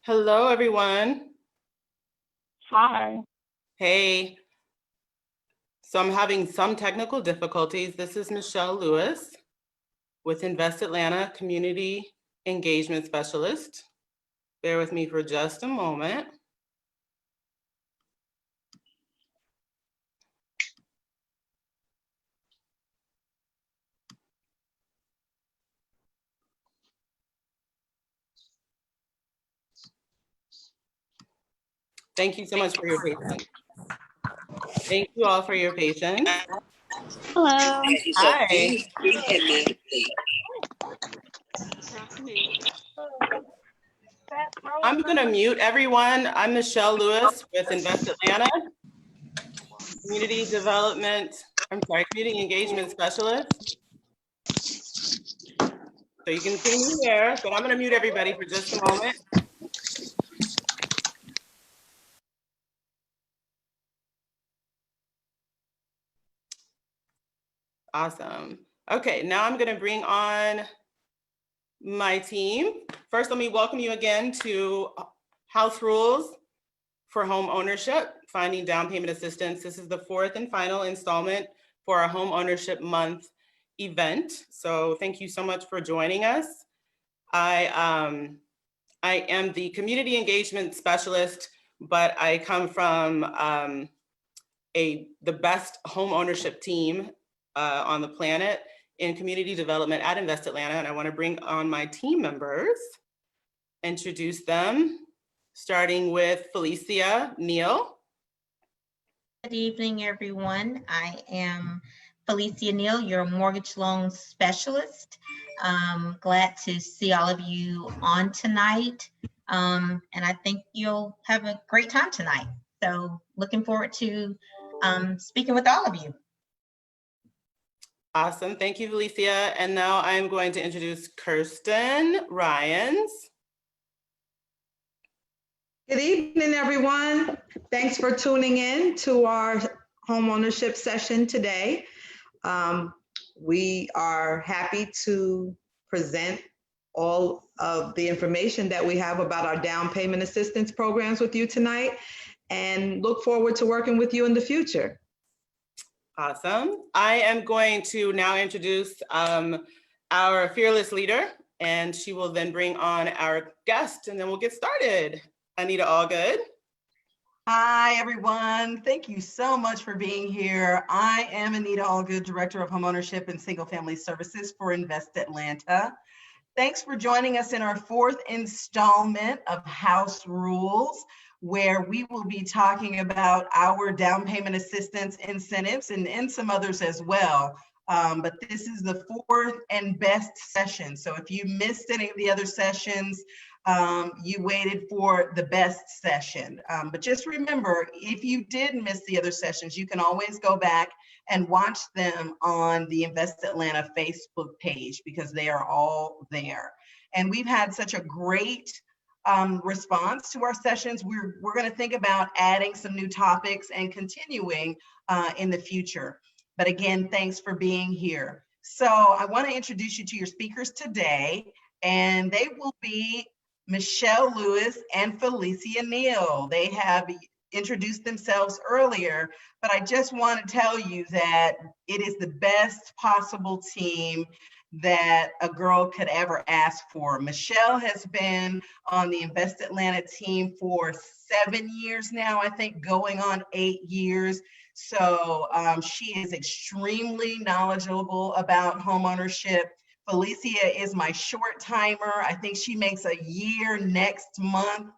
Hello, everyone. Hi. Hey. So I'm having some technical difficulties. This is Michele Lewis with Invest Atlanta Community Engagement Specialist. Bear with me for just a moment. Thank you so much for your patience. Thank you all for your patience. Hello. Hi. I'm going to mute everyone. I'm Michele Lewis with Invest Atlanta Community Engagement Specialist. So you can see me here, but I'm going to mute everybody for just a moment. Awesome. Okay, now I'm going to bring on my team. First, let me welcome you again to House Rules for Home Ownership, Finding Down Payment Assistance. This is the fourth and final installment for our Home Ownership Month event. So thank you so much for joining us. I am the community engagement specialist, but I come from the best home ownership team on the planet in community development at Invest Atlanta. And I want to bring on my team members, introduce them, starting with Felicia, Neal. Good evening, everyone. I am Felicia Neal, your mortgage loan specialist. Glad to see all of you on tonight. And I think you'll have a great time tonight. So looking forward to speaking with all of you. Awesome. Thank you, Felicia. And now I'm going to introduce Kirsten Ryans. Good evening, everyone. Thanks for tuning in to our home ownership session today. We are happy to present all of the information that we have about our down payment assistance programs with you tonight and look forward to working with you in the future. Awesome. I am going to now introduce our fearless leader, and she will then bring on our guest, and then we'll get started. Anita Allgood. Hi, everyone. Thank you so much for being here. I am Anita Allgood, Director of Homeownership and Single Family Services for Invest Atlanta. Thanks for joining us in our fourth installment of House Rules, where we will be talking about our down payment assistance incentives and some others as well. But this is the fourth and best session. So if you missed any of the other sessions, you waited for the best session. But just remember, if you did miss the other sessions, you can always go back and watch them on the Invest Atlanta Facebook page because they are all there. And we've had such a great response to our sessions. We're going to think about adding some new topics and continuing in the future. But again, thanks for being here. So I want to introduce you to your speakers today, and they will be Michele Lewis and Felicia Neal. They have introduced themselves earlier, but I just want to tell you that it is the best possible team that a girl could ever ask for. Michele has been on the Invest Atlanta team for 7 years now, I think going on 8 years. So she is extremely knowledgeable about homeownership. Felicia is my short timer. I think she makes a year next month,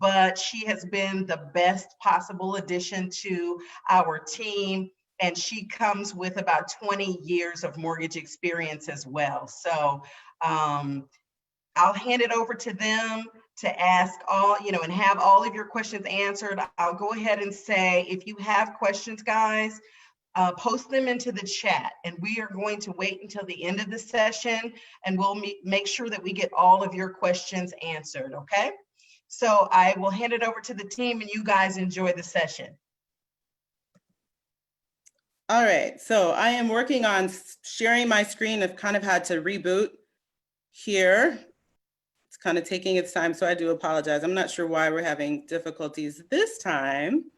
but she has been the best possible addition to our team. And she comes with about 20 years of mortgage experience as well. So I'll hand it over to them to ask all, and have all of your questions answered. I'll go ahead and say, if you have questions, guys, post them into the chat, and we are going to wait until the end of the session, and we'll make sure that we get all of your questions answered, okay? So I will hand it over to the team, and you guys enjoy the session. All right, so I am working on sharing my screen. I've kind of had to reboot here. It's kind of taking its time, so I do apologize. I'm not sure why we're having difficulties this time.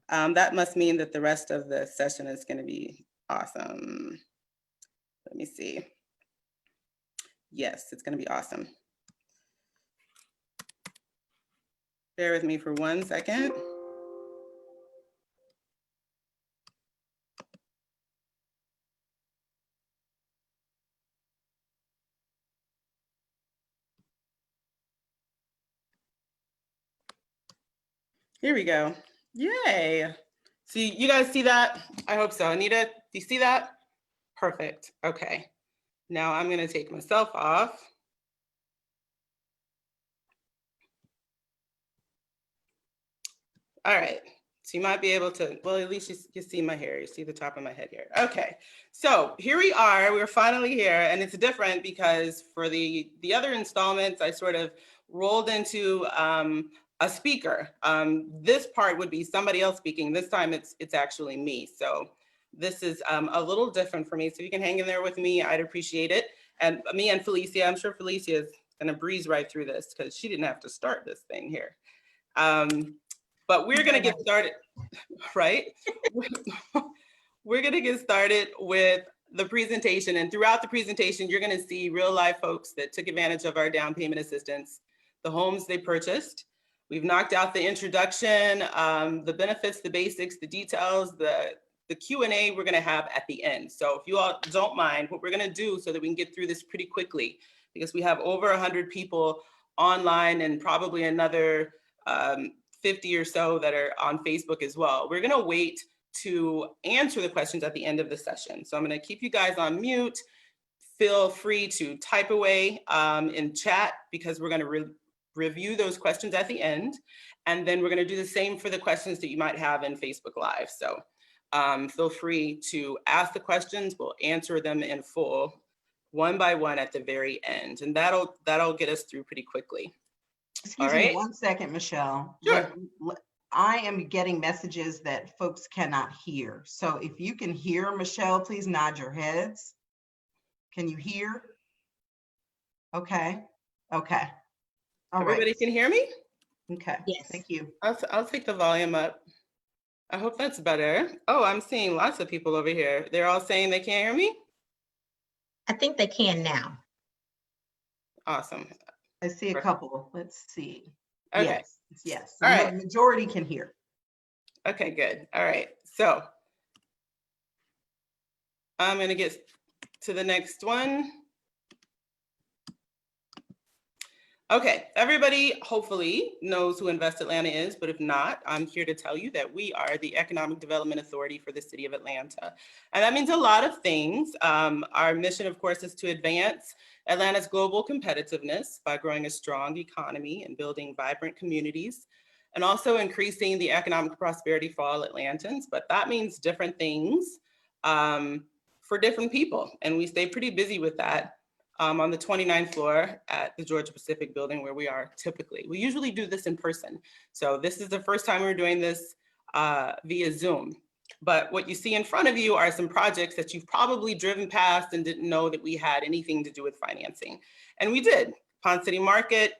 That must mean that the rest of the session is going to be awesome. Let me see. Yes, it's going to be awesome. Bear with me for 1 second. Here we go. Yay. See, you guys see that? I hope so. Anita, do you see that? Perfect. Okay. Now I'm going to take myself off. All right. So you might be able to, well, at least you see my hair. You see the top of my head here. Okay. So here we are. We're finally here. And it's different because for the other installments, I sort of rolled into a speaker. This part would be somebody else speaking. This time it's actually me. So this is a little different for me. So you can hang in there with me. I'd appreciate it. And me and Felicia, I'm sure Felicia is going to breeze right through this because she didn't have to start this thing here. But we're going to get started, right? We're going to get started with the presentation. And throughout the presentation, you're going to see real life folks that took advantage of our down payment assistance, the homes they purchased. We've knocked out the introduction, the benefits, the basics, the details, the Q&A we're going to have at the end. So if you all don't mind, what we're going to do so that we can get through this pretty quickly, because we have over 100 people online and probably another 50 or so that are on Facebook as well. We're gonna wait to answer the questions at the end of the session. So I'm gonna keep you guys on mute. Feel free to type away in chat because we're gonna review those questions at the end. And then we're gonna do the same for the questions that you might have in Facebook Live. So feel free to ask the questions. We'll answer them in full, one by one at the very end. And that'll get us through pretty quickly. Excuse me 1 second, Michele. Sure. I am getting messages that folks cannot hear. So if you can hear Michele, please nod your heads. Can you hear? Okay. Okay. All Everybody right. can hear me? Okay. Yes. Thank you. I'll take the volume up. I hope that's better. Oh, I'm seeing lots of people over here. They're all saying they can't hear me? I think they can now. Awesome. I see a couple. Let's see. Okay. Yes. Yes. All The right. majority can hear. Okay, good. All right. So I'm going to get to the next one. Okay, everybody hopefully knows who Invest Atlanta is, but if not, I'm here to tell you that we are the Economic Development Authority for the City of Atlanta. And that means a lot of things. Our mission, of course, is to advance Atlanta's global competitiveness by growing a strong economy and building vibrant communities, and also increasing the economic prosperity for all Atlantans. But that means different things for different people. And we stay pretty busy with that. On the 29th floor at the Georgia Pacific building where we are typically. We usually do this in person. So this is the first time we're doing this via Zoom. But what you see in front of you are some projects that you've probably driven past and didn't know that we had anything to do with financing. And we did. Pond City Market,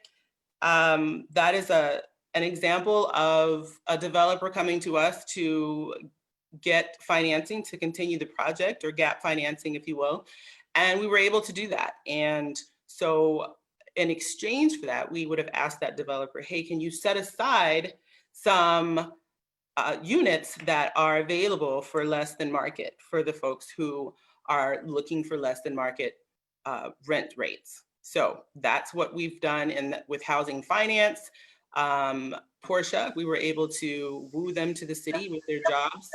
that is an example of a developer coming to us to get financing to continue the project, or gap financing, if you will. And we were able to do that. And so in exchange for that, we would have asked that developer, hey, can you set aside some units that are available for less than market for the folks who are looking for less than market rent rates. So that's what we've done with housing finance. Portia, we were able to woo them to the city with their jobs.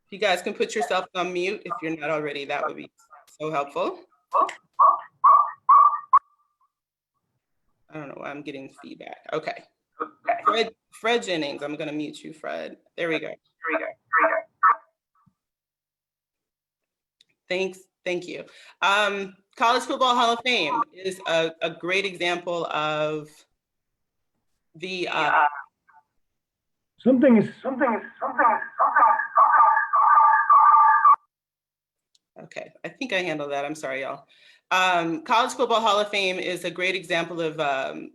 If you guys can put yourself on mute if you're not already, that would be so helpful. I don't know why I'm getting feedback. Okay. Fred Jennings, I'm going to mute you, Fred. There we go. Thanks. Thank you. College Football Hall of Fame is a great example of the Okay, I think I handled that. I'm sorry, y'all. College Football Hall of Fame is a great example of a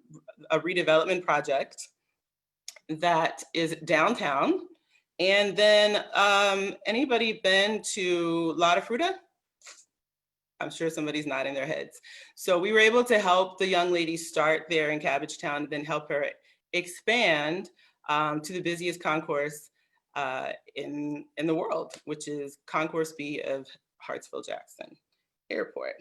redevelopment project that is downtown. And then anybody been to La Fruta? I'm sure somebody's nodding their heads. So we were able to help the young lady start there in Cabbagetown, then help her expand to the busiest concourse in the world, which is Concourse B of Hartsfield-Jackson Airport.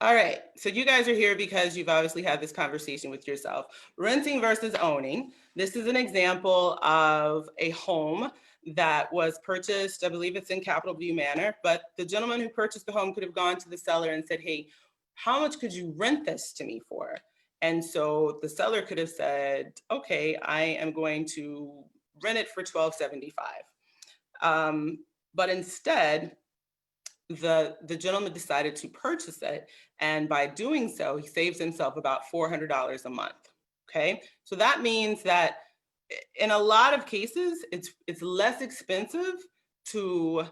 All right, so you guys are here because you've obviously had this conversation with yourself. Renting versus owning. This is an example of a home that was purchased, I believe it's in Capitol View Manor, but the gentleman who purchased the home could have gone to the seller and said, hey, how much could you rent this to me for? And so the seller could have said, okay, I am going to rent it for $12.75. But instead, the gentleman decided to purchase it. And by doing so, he saves himself about $400 a month. Okay, so that means that in a lot of cases, it's less expensive to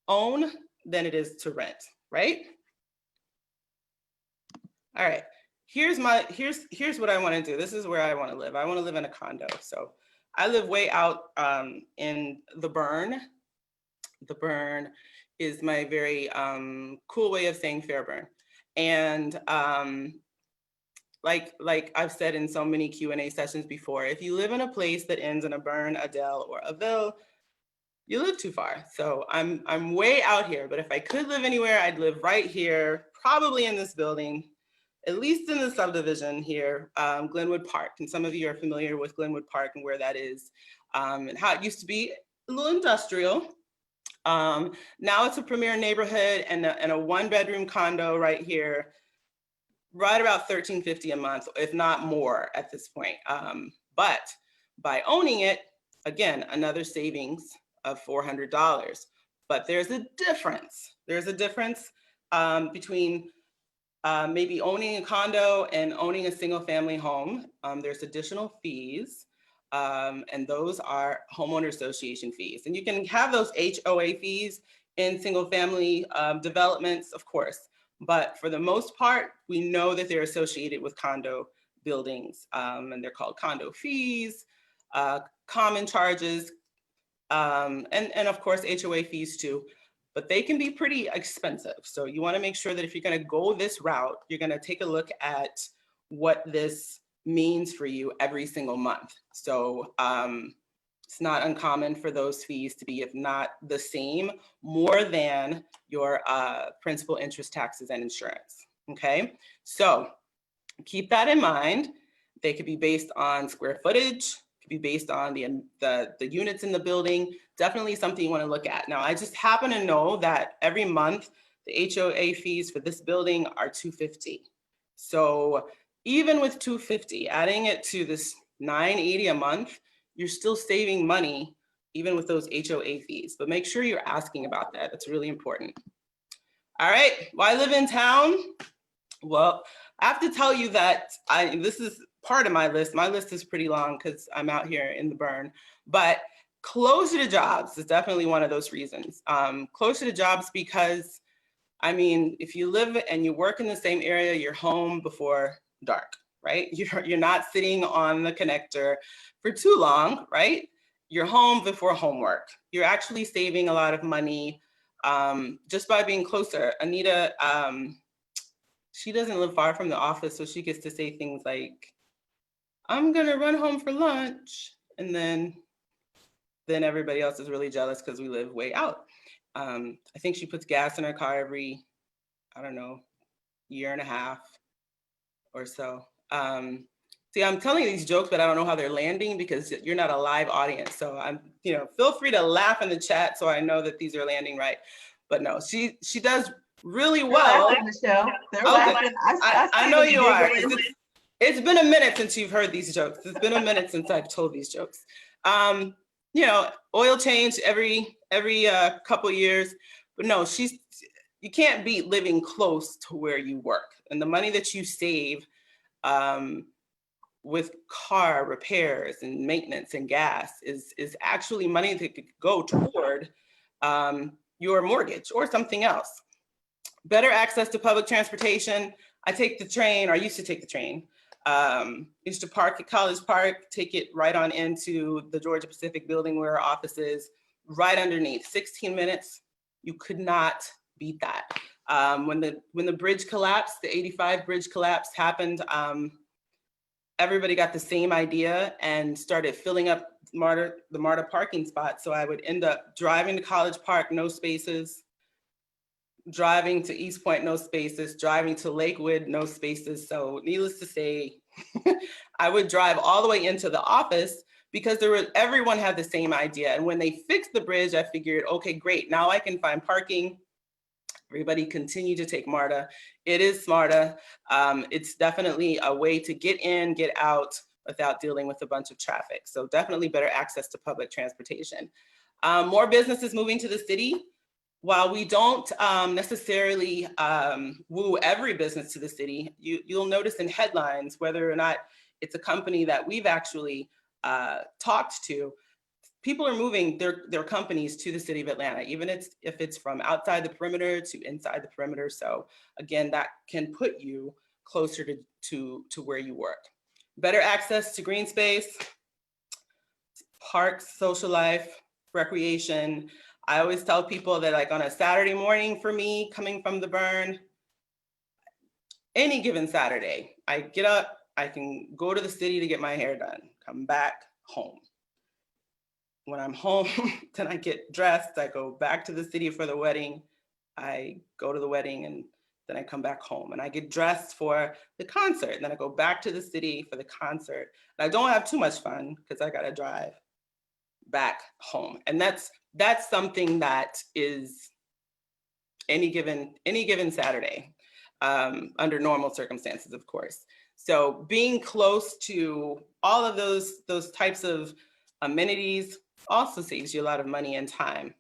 own than it is to rent, right? All right, here's what I want to do. This is where I want to live. I want to live in a condo. So I live way out in the Burn. The Burn is my very cool way of saying Fairburn. And like I've said in so many Q&A sessions before, if you live in a place that ends in a Burn, a Dell, or a Ville, you live too far. So I'm way out here, but if I could live anywhere, I'd live right here, probably in this building, at least in the subdivision here, Glenwood Park. And some of you are familiar with Glenwood Park and where that is, and how it used to be a little industrial. Now it's a premier neighborhood and a one-bedroom condo right here, right about $13.50 a month, if not more at this point. But by owning it, again, another savings of $400. But there's a difference. There's a difference between maybe owning a condo and owning a single family home. There's additional fees. And those are homeowner association fees. And you can have those HOA fees in single family developments, of course. But for the most part, we know that they're associated with condo buildings, and they're called condo fees, common charges, and of course, HOA fees too. But they can be pretty expensive. So you want to make sure that if you're going to go this route, you're going to take a look at what this means for you every single month. So it's not uncommon for those fees to be, if not the same, more than your principal, interest, taxes, and insurance. Okay, so keep that in mind. They could be based on square footage, could be based on the units in the building. Definitely something you want to look at. Now, I just happen to know that every month the HOA fees for this building are $250. So even with $250, adding it to this $980 a month, you're still saving money, even with those HOA fees. But make sure you're asking about that. That's really important. All right, why live in town? Well, I have to tell you that this is part of my list. My list is pretty long because I'm out here in the Burn, but closer to jobs is definitely one of those reasons. Closer to jobs because, I mean, if you live and you work in the same area, you're home before dark, right? You're not sitting on the connector for too long, right? You're home before homework. You're actually saving a lot of money just by being closer. Anita, she doesn't live far from the office, so she gets to say things like, I'm gonna run home for lunch. And then everybody else is really jealous because we live way out. I think she puts gas in her car every, I don't know, year and a half or so. See, I'm telling you these jokes, but I don't know how they're landing because you're not a live audience. So feel free to laugh in the chat so I know that these are landing right. But no, she does really well. They're laughing, Michele. They're Okay. laughing. I know you are. It's been a minute since you've heard these jokes. It's been a minute since I've told these jokes. Oil change every couple years, but no, you can't beat living close to where you work. And the money that you save with car repairs and maintenance and gas is actually money that could go toward your mortgage or something else. Better access to public transportation. I take the train, or I used to take the train. Used to park at College Park, take it right on into the Georgia Pacific building where our office is, right underneath. 16 minutes, you could not beat that. When the bridge collapsed, the 85 bridge collapse happened, everybody got the same idea and started filling up the MARTA parking spot. So I would end up driving to College Park, no spaces, driving to East Point, no spaces, driving to Lakewood, no spaces. So needless to say, I would drive all the way into the office because everyone had the same idea. And when they fixed the bridge, I figured, okay, great, now I can find parking. Everybody continue to take MARTA. It is SMARTA. It's definitely a way to get in, get out without dealing with a bunch of traffic. So definitely better access to public transportation. More businesses moving to the city. While we don't necessarily woo every business to the city, you'll notice in headlines, whether or not it's a company that we've actually talked to, people are moving their companies to the city of Atlanta, even if it's from outside the perimeter to inside the perimeter. So again, that can put you closer to where you work. Better access to green space, parks, social life, recreation. I always tell people that, like, on a Saturday morning for me, coming from the burn, any given Saturday, I get up, I can go to the city to get my hair done, come back home. When I'm home, then I get dressed, I go back to the city for the wedding, I go to the wedding, and then I come back home. And I get dressed for the concert, and then I go back to the city for the concert. And I don't have too much fun because I gotta drive back home. And that's something that is any given Saturday, under normal circumstances, of course. So being close to all of those types of amenities also saves you a lot of money and time.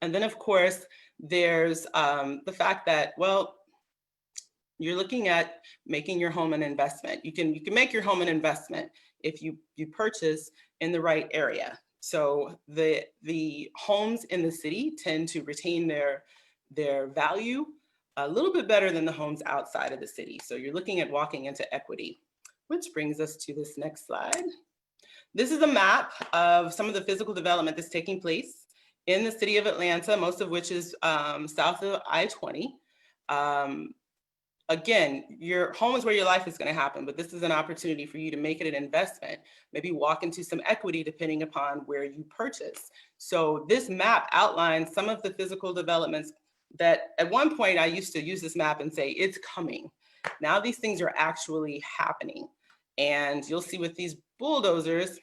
And then, of course, there's the fact that, well, you're looking at making your home an investment. You can make your home an investment if you purchase in the right area. So the homes in the city tend to retain their value a little bit better than the homes outside of the city. So you're looking at walking into equity, which brings us to this next slide. This is a map of some of the physical development that's taking place in the city of Atlanta, most of which is south of I-20. Again, your home is where your life is going to happen, but this is an opportunity for you to make it an investment, maybe walk into some equity depending upon where you purchase. So this map outlines some of the physical developments that at one point I used to use this map and say, it's coming. Now these things are actually happening. And you'll see with these bulldozers,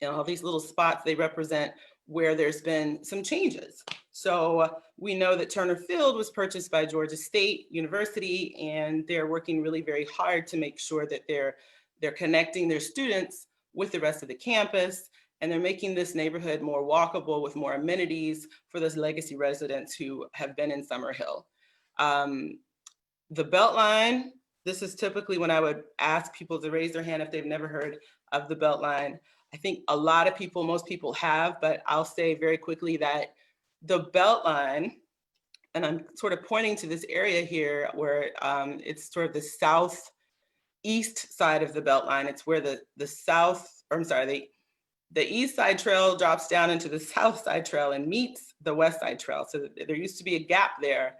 you know, all these little spots, they represent where there's been some changes. So we know that Turner Field was purchased by Georgia State University, and they're working really very hard to make sure that they're connecting their students with the rest of the campus, and they're making this neighborhood more walkable with more amenities for those legacy residents who have been in Summerhill. The Beltline, this is typically when I would ask people to raise their hand if they've never heard of the Beltline. I think a lot of people, most people have, but I'll say very quickly that the Beltline, and I'm sort of pointing to this area here where it's sort of the southeast side of the Beltline. It's where the East Side Trail drops down into the South Side Trail and meets the West Side Trail. So there used to be a gap there,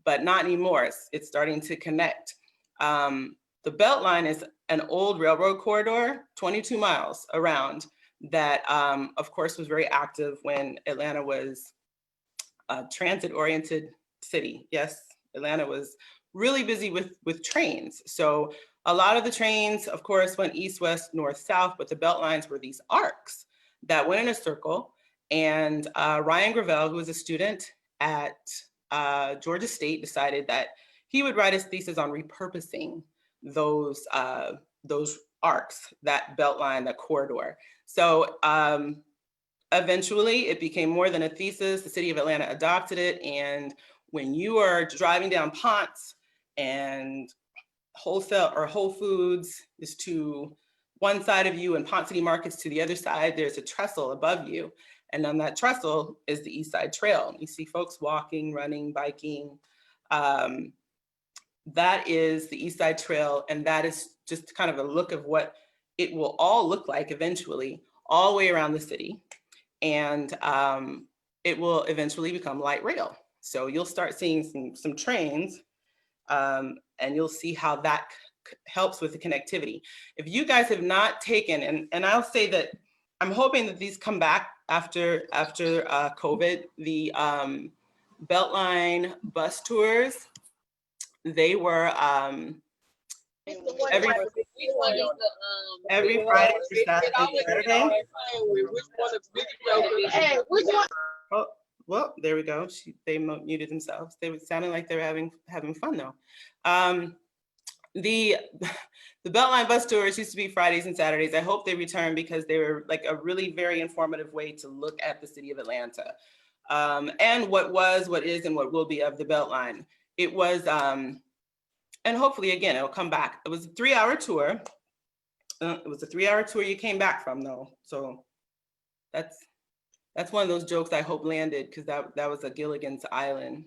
but not anymore. It's starting to connect. The Beltline is an old railroad corridor, 22 miles around, that of course was very active when Atlanta was a transit-oriented city. Yes, Atlanta was really busy with trains. So a lot of the trains, of course, went east, west, north, south, but the Beltlines were these arcs that went in a circle. And Ryan Gravel, who was a student at Georgia State, decided that he would write his thesis on repurposing those arcs, that Beltline, that corridor. So eventually it became more than a thesis. The city of Atlanta adopted it. And when you are driving down Ponce and wholesale or Whole Foods is to one side of you and Ponce City Market's to the other side, there's a trestle above you. And on that trestle is the East Side Trail. You see folks walking, running, biking. That is the East Side Trail, and that is just kind of a look of what it will all look like eventually, all the way around the city. And it will eventually become light rail. So you'll start seeing some trains, and you'll see how that helps with the connectivity. If you guys have not taken, and I'll say that I'm hoping that these come back after COVID, the Beltline bus tours, they were every Friday through Saturday. Oh, well, there we go. They muted themselves. They were sounding like they were having fun though. The Beltline bus tours used to be Fridays and Saturdays. I hope they return because they were like a really very informative way to look at the city of Atlanta, and what was, what is, and what will be of the Beltline. It was, and hopefully again, it'll come back. It was a 3-hour tour. It was a 3-hour tour you came back from though. So that's one of those jokes I hope landed, because that was a Gilligan's Island.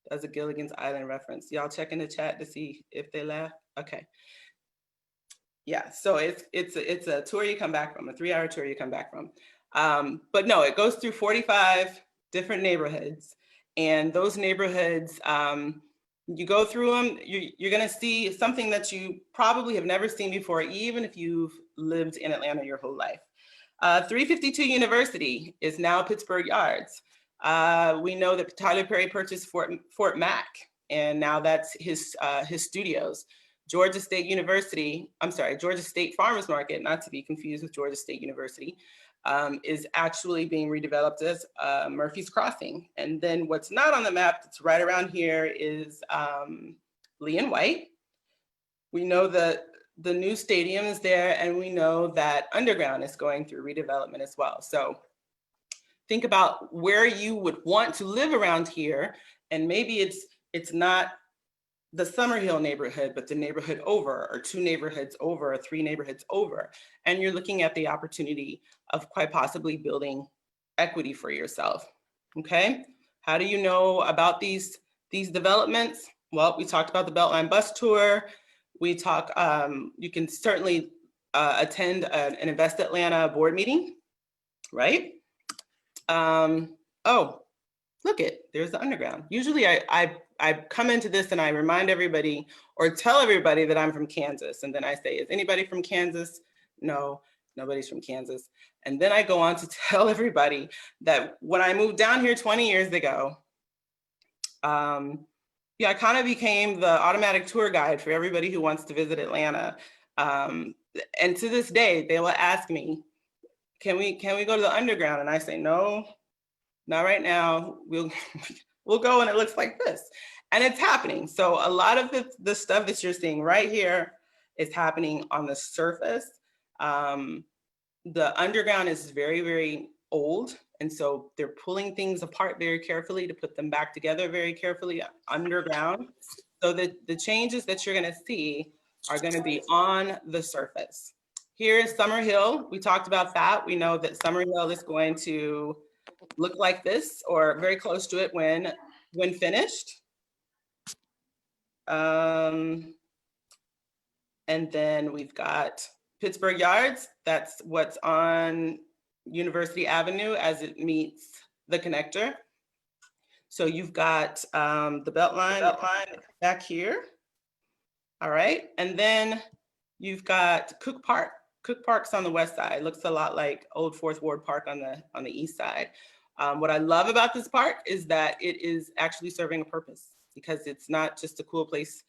That was a Gilligan's Island reference. Y'all check in the chat to see if they laugh. Okay. Yeah, so it's a tour you come back from, a 3-hour tour you come back from. But no, it goes through 45 different neighborhoods, and those neighborhoods, you go through them, you're gonna see something that you probably have never seen before, even if you've lived in Atlanta your whole life. 352 University is now Pittsburgh Yards. We know that Tyler Perry purchased Fort Mac, and now that's his studios. Georgia State Farmers Market, not to be confused with Georgia State University, is actually being redeveloped as Murphy's Crossing. And then what's not on the map that's right around here is Lee and White. We know that the new stadium is there, and we know that Underground is going through redevelopment as well. So think about where you would want to live around here, and maybe it's not the Summerhill neighborhood, but the neighborhood over, or 2 neighborhoods over, or 3 neighborhoods over. And you're looking at the opportunity of quite possibly building equity for yourself, okay? How do you know about these developments? Well, we talked about the Beltline bus tour. We talk, you can certainly attend an Invest Atlanta board meeting, right? Oh, look there's the Underground. Usually I come into this and I remind everybody or tell everybody that I'm from Kansas. And then I say, is anybody from Kansas? No, nobody's from Kansas. And then I go on to tell everybody that when I moved down here 20 years ago, I kind of became the automatic tour guide for everybody who wants to visit Atlanta. And to this day, they will ask me, can we go to the Underground? And I say, no, not right now. We'll go and it looks like this. And it's happening. So a lot of the stuff that you're seeing right here is happening on the surface. The Underground is very, very old. And so they're pulling things apart very carefully to put them back together very carefully underground. So that the changes that you're gonna see are gonna be on the surface. Here is Summerhill. We talked about that. We know that Summerhill is going to look like this or very close to it when finished. And then we've got Pittsburgh Yards. That's what's on University Avenue as it meets the connector. So you've got the Beltline back here. All right, and then you've got Cook Park. Cook Park's on the west side. Looks a lot like Old Fourth Ward Park on the east side. What I love about this park is that it is actually serving a purpose, because it's not just a cool place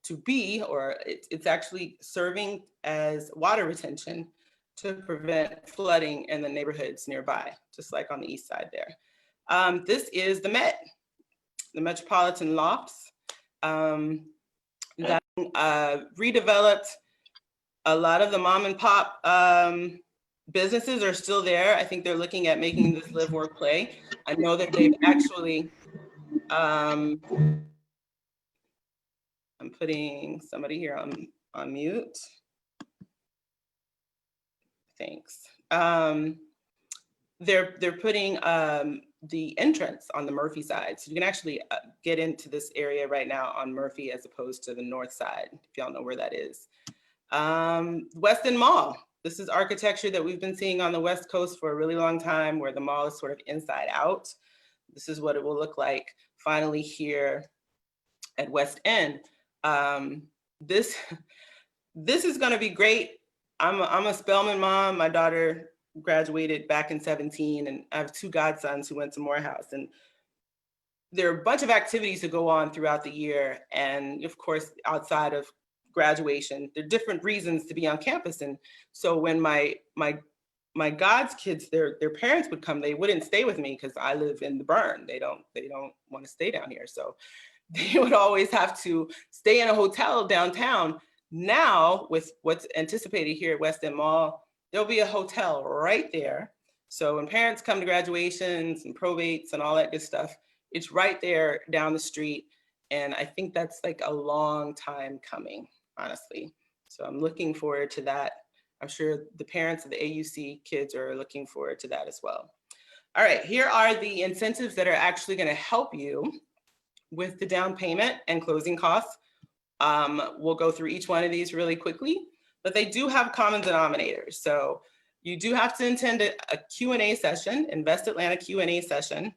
to be, or it's actually serving as water retention to prevent flooding in the neighborhoods nearby, just like on the east side there. This is the Met, the Metropolitan Lofts. That redeveloped. A lot of the mom and pop businesses are still there. I think they're looking at making this live, work, play. I know that they've actually, I'm putting somebody here on mute. Thanks. they're putting the entrance on the Murphy side. So you can actually get into this area right now on Murphy as opposed to the north side, if y'all know where that is. West End Mall. This is architecture that we've been seeing on the West Coast for a really long time, where the mall is sort of inside out. This is what it will look like finally here at West End. This is going to be great. I'm a Spelman mom. My daughter graduated back in 2017, and I have 2 godsons who went to Morehouse. And there are a bunch of activities that go on throughout the year. And of course, outside of graduation, there are different reasons to be on campus. And so when my god's kids, their parents would come, they wouldn't stay with me because I live in the Burn. They don't want to stay down here. So they would always have to stay in a hotel downtown. Now, with what's anticipated here at West End Mall, there'll be a hotel right there. So when parents come to graduations and probates and all that good stuff, it's right there down the street. And I think that's like a long time coming, honestly. So I'm looking forward to that. I'm sure the parents of the AUC kids are looking forward to that as well. All right, here are the incentives that are actually going to help you with the down payment and closing costs. We'll go through each one of these really quickly, but they do have common denominators. So you do have to attend a Q&A session, Invest Atlanta Q&A session.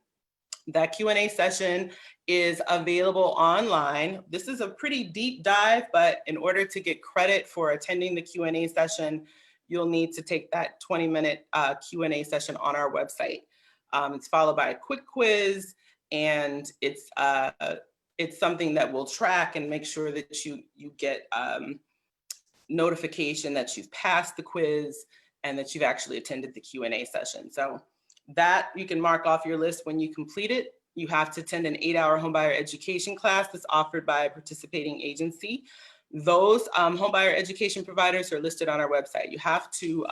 That Q&A session is available online. This is a pretty deep dive, but in order to get credit for attending the Q&A session, you'll need to take that 20-minute Q&A session on our website. It's followed by a quick quiz, and it's something that will track and make sure that you get notification that you've passed the quiz and that you've actually attended the Q&A session. So that you can mark off your list when you complete it. You have to attend an 8-hour homebuyer education class that's offered by a participating agency. Those homebuyer education providers are listed on our website. You have to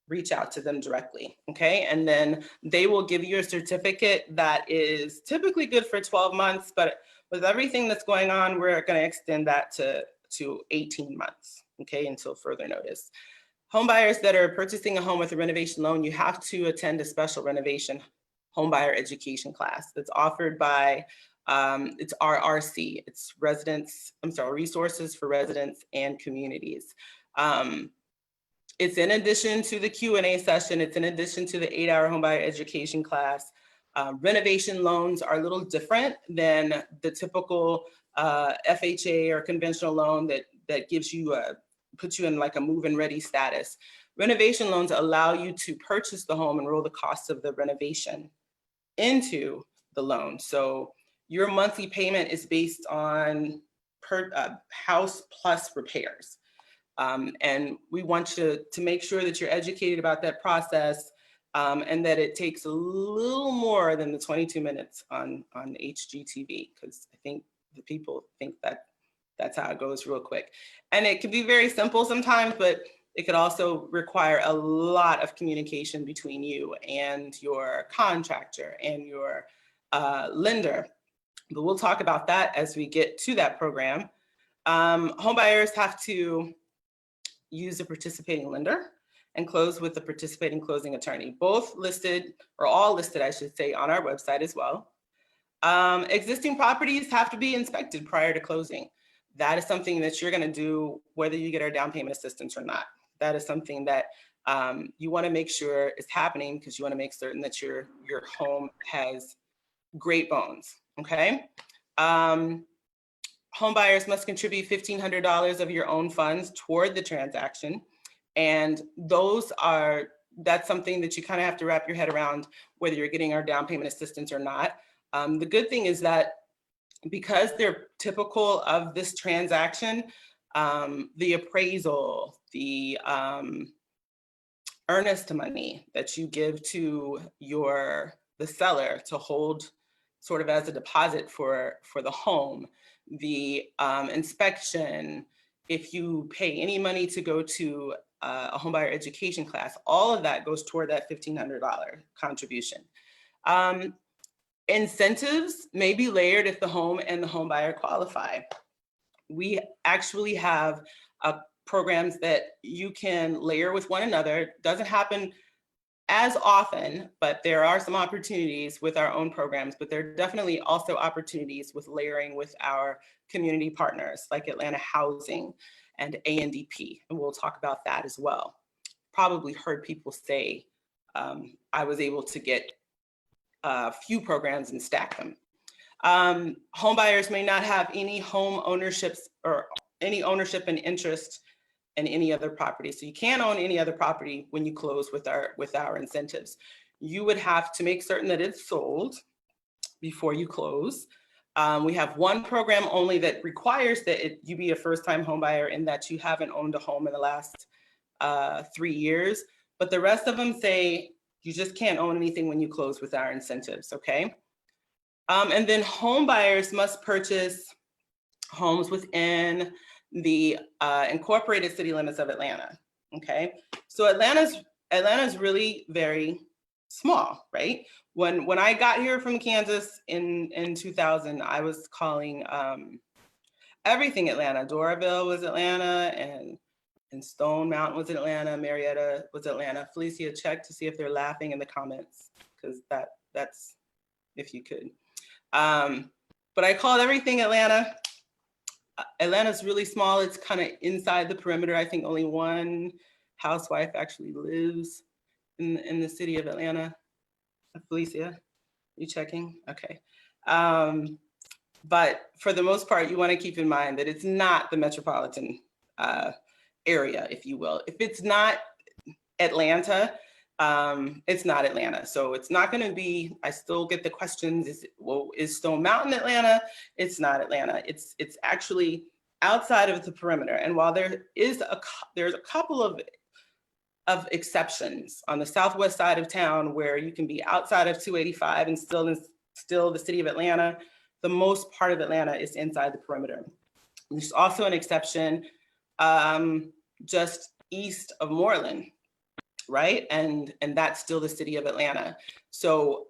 reach out to them directly, okay? And then they will give you a certificate that is typically good for 12 months, but with everything that's going on, we're gonna extend that to 18 months, okay, until further notice. Homebuyers that are purchasing a home with a renovation loan, you have to attend a special renovation homebuyer education class that's offered by, it's RRC, it's Resources for Residents and Communities. It's in addition to the Q&A session, it's in addition to the 8-hour homebuyer education class. Renovation loans are a little different than the typical FHA or conventional loan that gives you puts you in like a move-in ready status. Renovation loans allow you to purchase the home and roll the costs of the renovation into the loan. So your monthly payment is based on house plus repairs. And we want you to make sure that you're educated about that process and that it takes a little more than the 22 minutes on HGTV, because I think the people think that that's how it goes real quick. And it can be very simple sometimes, but it could also require a lot of communication between you and your contractor and your lender. But we'll talk about that as we get to that program. Homebuyers have to use a participating lender and close with a participating closing attorney, both listed, or all listed, I should say, on our website as well. Existing properties have to be inspected prior to closing. That is something that you're gonna do whether you get our down payment assistance or not. That is something that you wanna make sure is happening because you wanna make certain that your home has great bones, okay? Home buyers must contribute $1,500 of your own funds toward the transaction. And that's something that you kind of have to wrap your head around whether you're getting our down payment assistance or not. The good thing is that because they're typical of this transaction, the appraisal, the earnest money that you give to the seller to hold sort of as a deposit for the home, the inspection, if you pay any money to go to a homebuyer education class, all of that goes toward that $1,500 contribution. Incentives may be layered if the home and the home buyer qualify. We actually have programs that you can layer with one another. It doesn't happen as often, but there are some opportunities with our own programs, but there are definitely also opportunities with layering with our community partners like Atlanta Housing and ANDP, and we'll talk about that as well. Probably heard people say I was able to get a few programs and stack them. Home buyers may not have any home ownerships or any ownership and interest in any other property. So you can't own any other property when you close with our incentives. You would have to make certain that it's sold before you close. We have one program only that requires that you be a first-time home buyer and that you haven't owned a home in the last 3 years. But the rest of them say you just can't own anything when you close with our incentives, okay? And then home buyers must purchase homes within the incorporated city limits of Atlanta, okay? So Atlanta's really very small, right? When I got here from Kansas in 2000, I was calling everything Atlanta. Doraville was Atlanta, and Stone Mountain was Atlanta, Marietta was Atlanta. Felicia, check to see if they're laughing in the comments, because that's if you could. But I called everything Atlanta. Atlanta's really small. It's kind of inside the perimeter. I think only one housewife actually lives in the city of Atlanta. Felicia, you checking? Okay. But for the most part, you want to keep in mind that it's not the metropolitan area, if you will. If it's not Atlanta, it's not Atlanta. So it's not going to be, I still get the questions, is Stone Mountain Atlanta? It's not Atlanta. It's actually outside of the perimeter. And while there's a couple of exceptions on the southwest side of town where you can be outside of 285 and still the city of Atlanta, the most part of Atlanta is inside the perimeter. There's also an exception just east of Moreland, right? And that's still the city of Atlanta. So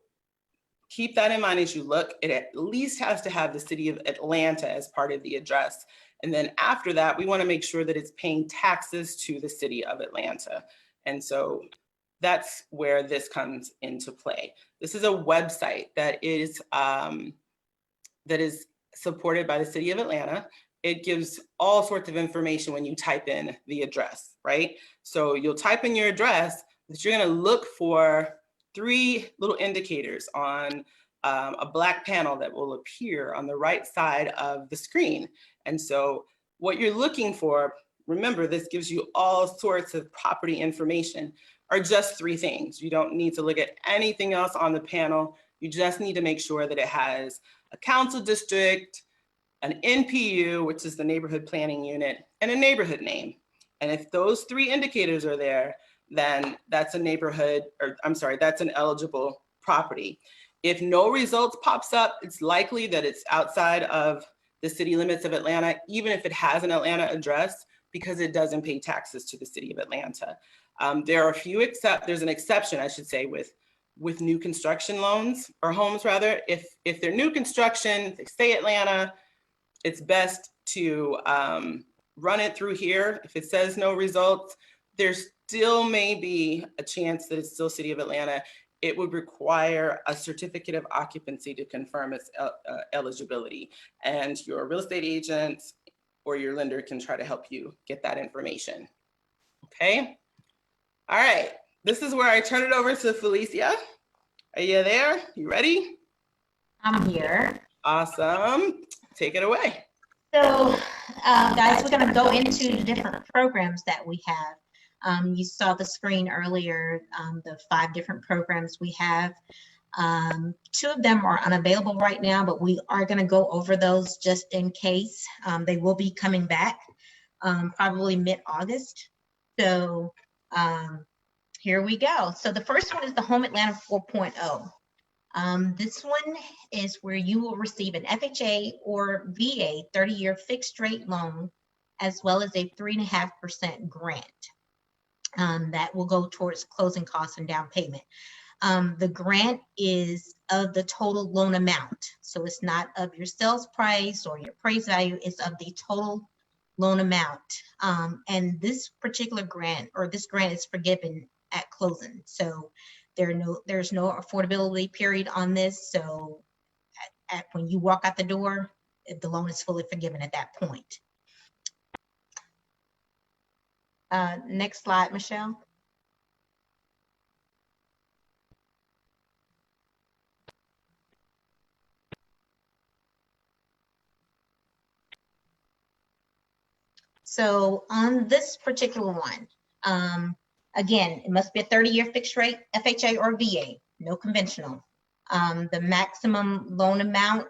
keep that in mind as you look. It at least has to have the city of Atlanta as part of the address. And then after that, we want to make sure that it's paying taxes to the city of Atlanta. And so that's where this comes into play. This is a website that is supported by the city of Atlanta. It gives all sorts of information when you type in the address, right? So you'll type in your address, but you're going to look for 3 little indicators on a black panel that will appear on the right side of the screen. And so what you're looking for, remember, this gives you all sorts of property information, are just 3 things. You don't need to look at anything else on the panel. You just need to make sure that it has a council district, an NPU, which is the neighborhood planning unit, and a neighborhood name. And if those 3 indicators are there, then that's a neighborhood, or I'm sorry, that's an eligible property. If no results pops up, it's likely that it's outside of the city limits of Atlanta, even if it has an Atlanta address, because it doesn't pay taxes to the city of Atlanta. There are a few there's an exception, I should say, with new construction loans, or homes rather. If they're new construction, they say Atlanta, it's best to run it through here. If it says no results, there still may be a chance that it's still city of Atlanta. It would require a certificate of occupancy to confirm its eligibility. And your real estate agent or your lender can try to help you get that information. Okay. All right. This is where I turn it over to Felicia. Are you there? You ready? I'm here. Awesome. Take it away. So, guys, we're going to go into the different programs that we have. You saw the screen earlier, the 5 different programs we have. 2 of them are unavailable right now, but we are going to go over those just in case. They will be coming back probably mid-August. So here we go. So the first one is the Home Atlanta 4.0. This one is where you will receive an FHA or VA 30-year fixed rate loan, as well as a 3.5% grant that will go towards closing costs and down payment. The grant is of the total loan amount. So it's not of your sales price or your appraised value, it's of the total loan amount. And this particular grant, or this grant, is forgiven at closing. So there's no affordability period on this. So when you walk out the door, the loan is fully forgiven at that point. Next slide, Michelle. So on this particular one, again, it must be a 30-year fixed rate, FHA or VA, no conventional. The maximum loan amount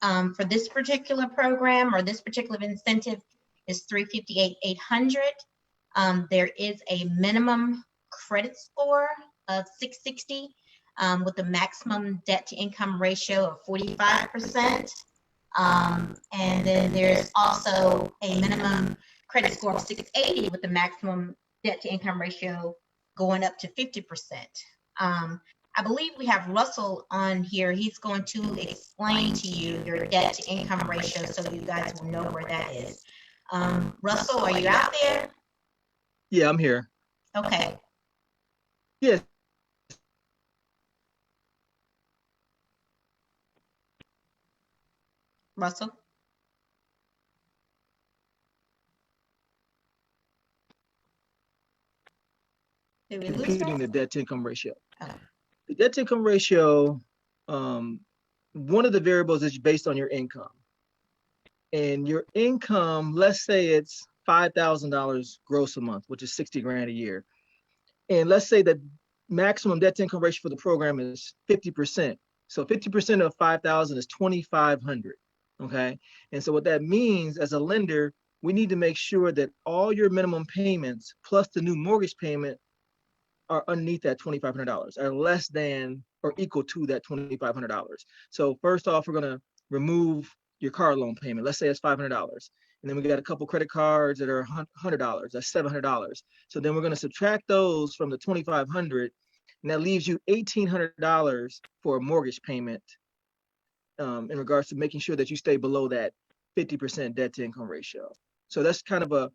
for this particular program or this particular incentive is $358,800. There is a minimum credit score of 660 with a maximum debt to income ratio of 45%. And then there's also a minimum credit score of 680 with the maximum debt to income ratio going up to 50%. I believe we have Russell on here. He's going to explain to you your debt to income ratio so you guys will know where that is. Russell, are you out there? Yeah, I'm here. Okay. Yes. Russell? Did we lose Computing the Russell? debt to income ratio. Oh. The debt to income ratio, one of the variables is based on your income. And your income, let's say it's $5,000 gross a month, which is 60 grand a year. And let's say that maximum debt to income ratio for the program is 50%. So 50% of 5,000 is 2,500. Okay. And so what that means as a lender, we need to make sure that all your minimum payments plus the new mortgage payment are underneath that $2,500, are less than or equal to that $2,500. So first off, we're going to remove your car loan payment. Let's say it's $500. And then we got a couple credit cards that are $100. That's $700. So then we're going to subtract those from the $2,500, and that leaves you $1,800 for a mortgage payment in regards to making sure that you stay below that 50% debt to income ratio. So that's kind of a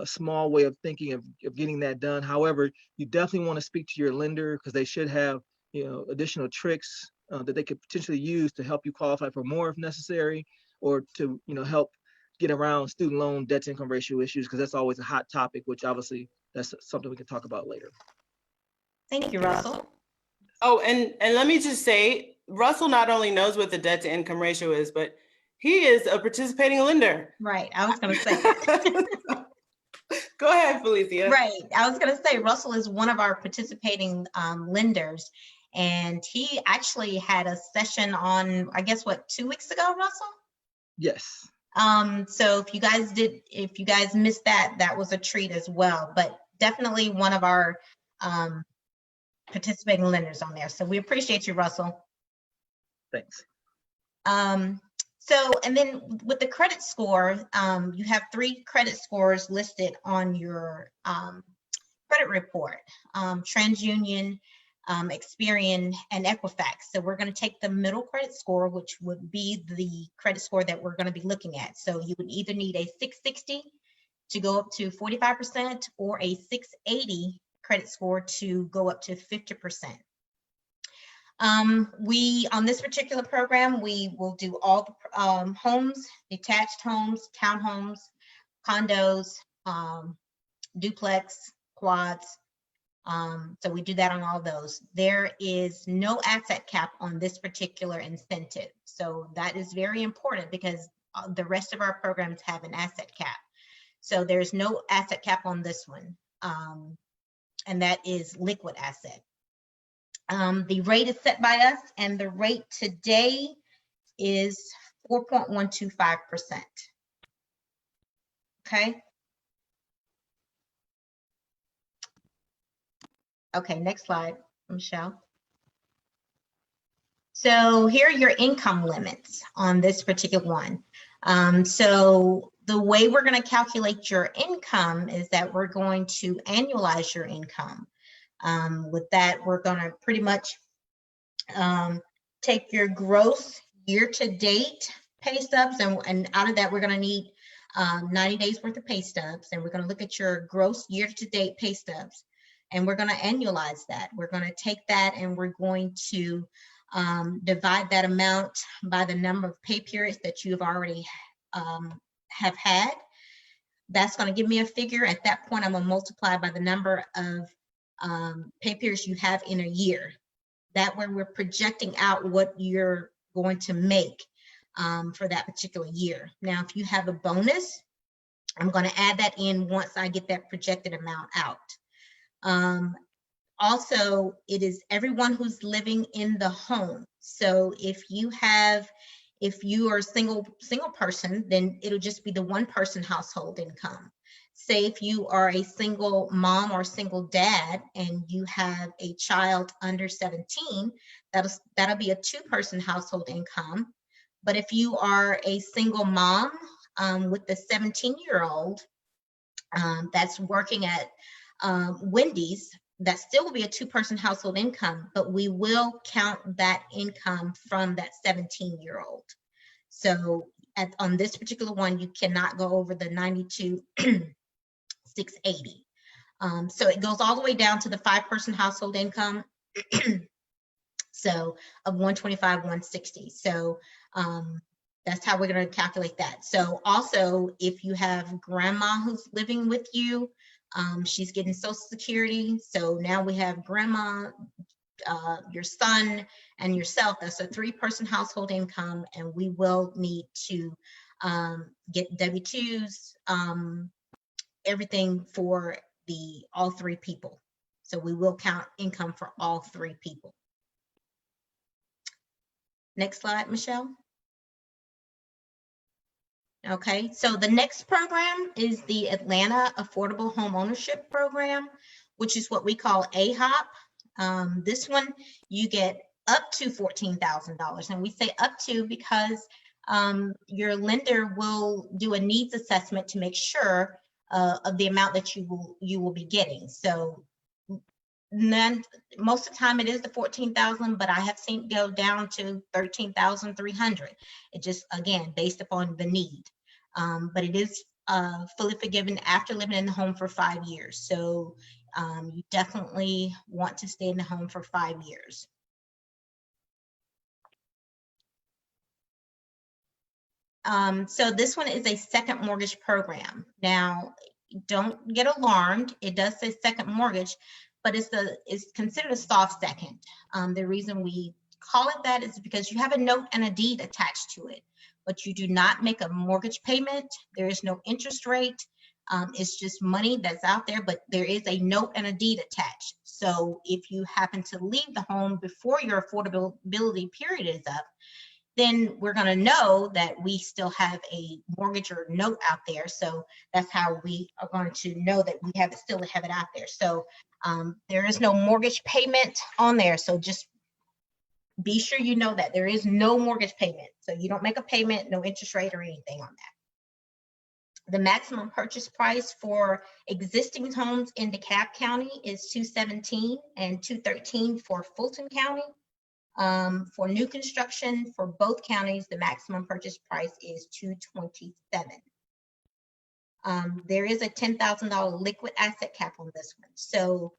small way of thinking of getting that done. However, you definitely want to speak to your lender because they should have, additional tricks that they could potentially use to help you qualify for more if necessary, or to, help get around student loan debt to income ratio issues, because that's always a hot topic, which obviously that's something we can talk about later. Thank you, Russell. Oh, and let me just say, Russell not only knows what the debt to income ratio is, but he is a participating lender. Right. I was going to say. Go ahead, Felicia. Right. I was going to say Russell is one of our participating lenders, and he actually had a session on, I guess, 2 weeks ago, Russell? Yes. So if you guys missed that, that was a treat as well, but definitely one of our participating lenders on there. So we appreciate you, Russell. Thanks. So, and then with the credit score, you have 3 credit scores listed on your credit report, TransUnion, Experian, and Equifax. So we're going to take the middle credit score, which would be the credit score that we're going to be looking at. So you would either need a 660 to go up to 45% or a 680 credit score to go up to 50%. On this particular program, we will do all homes, detached homes, townhomes, condos, duplex, quads. So we do that on all those. There is no asset cap on this particular incentive. So that is very important because the rest of our programs have an asset cap. So there's no asset cap on this one. And that is liquid asset. The rate is set by us, and the rate today is 4.125%. Okay. Okay, next slide, Michelle. So here are your income limits on this particular one. So the way we're going to calculate your income is that we're going to annualize your income. With that, we're going to pretty much take your gross year-to-date pay stubs, and out of that, we're going to need 90 days worth of pay stubs, and we're going to look at your gross year-to-date pay stubs. And we're going to annualize that. We're going to take that and we're going to divide that amount by the number of pay periods that you've already have had. That's going to give me a figure. At that point, I'm going to multiply by the number of pay periods you have in a year. That way we're projecting out what you're going to make for that particular year. Now, if you have a bonus, I'm going to add that in once I get that projected amount out. Also, it is everyone who's living in the home. So if you are a single person, then it'll just be the one person household income. Say if you are a single mom or single dad and you have a child under 17, that'll be a two-person household income. But if you are a single mom with the 17-year-old that's working at Wendy's, that still will be a two-person household income, but we will count that income from that 17-year-old. So on this particular one, you cannot go over the 92,680. So it goes all the way down to the five-person household income, so of 125,160. So that's how we're going to calculate that. So also, if you have grandma who's living with you, she's getting Social Security. So now we have grandma, your son, and yourself. That's a three-person household income, and we will need to get W-2s, everything for all three people. So we will count income for all three people. Next slide, Michelle. Okay, so the next program is the Atlanta Affordable Home Ownership Program, which is what we call AHOP. This one, you get up to $14,000. And we say up to because your lender will do a needs assessment to make sure of the amount that you will be getting. So most of the time it is the 14,000, but I have seen it go down to 13,300. It just, again, based upon the need. But it is fully forgiven after living in the home for 5 years. So you definitely want to stay in the home for 5 years. So this one is a second mortgage program. Now, don't get alarmed. It does say second mortgage, but it's considered a soft second. The reason we call it that is because you have a note and a deed attached to it, but you do not make a mortgage payment. There is no interest rate. It's just money that's out there, but there is a note and a deed attached. So if you happen to leave the home before your affordability period is up, then we're going to know that we still have a mortgage or note out there. So that's how we are going to know that we still have it out there. So there is no mortgage payment on there. So just be sure you know that there is no mortgage payment. So you don't make a payment, no interest rate or anything on that. The maximum purchase price for existing homes in DeKalb County is $217,000 and $213,000 for Fulton County. For new construction for both counties, the maximum purchase price is $227,000. There is a $10,000 liquid asset cap on this one. So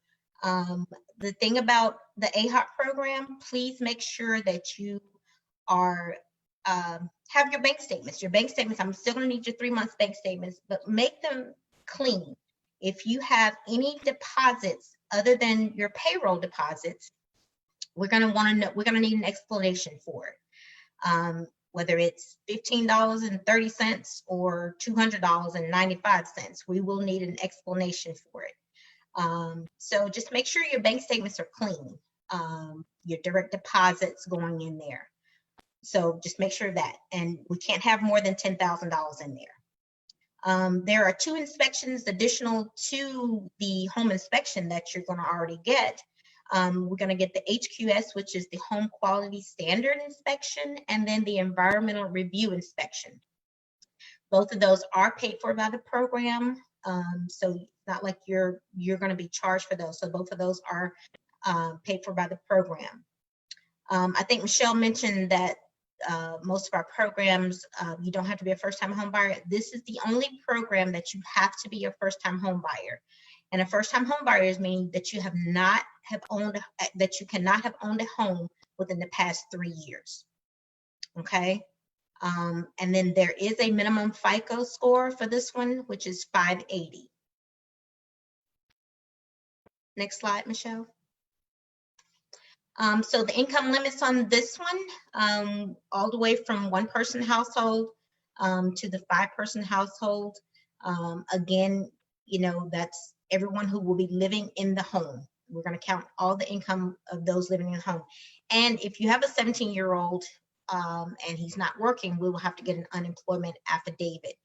the thing about the AHOP program, please make sure that you are have your bank statements. Your bank statements, I'm still going to need your 3 months bank statements, but make them clean. If you have any deposits other than your payroll deposits, we're going to want to know, we're going to need an explanation for it. Whether it's $15.30 or $200.95, we will need an explanation for it. So just make sure your bank statements are clean, your direct deposits going in there. So just make sure that, and we can't have more than $10,000 in there. There are 2 inspections additional to the home inspection that you're going to already get. We're going to get the HQS, which is the Home Quality Standard Inspection, and then the Environmental Review Inspection. Both of those are paid for by the program, so it's not like you're going to be charged for those. So both of those are paid for by the program. I think Michelle mentioned that most of our programs, you don't have to be a first-time home buyer. This is the only program that you have to be a first-time home buyer. And a first-time home buyers mean that you cannot have owned a home within the past 3 years. Okay. And then there is a minimum FICO score for this one, which is 580. Next slide, Michelle. So the income limits on this one, all the way from 1-person household to the 5-person household. Again, that's everyone who will be living in the home. We're going to count all the income of those living in the home. And if you have a 17-year-old and he's not working, we will have to get an unemployment affidavit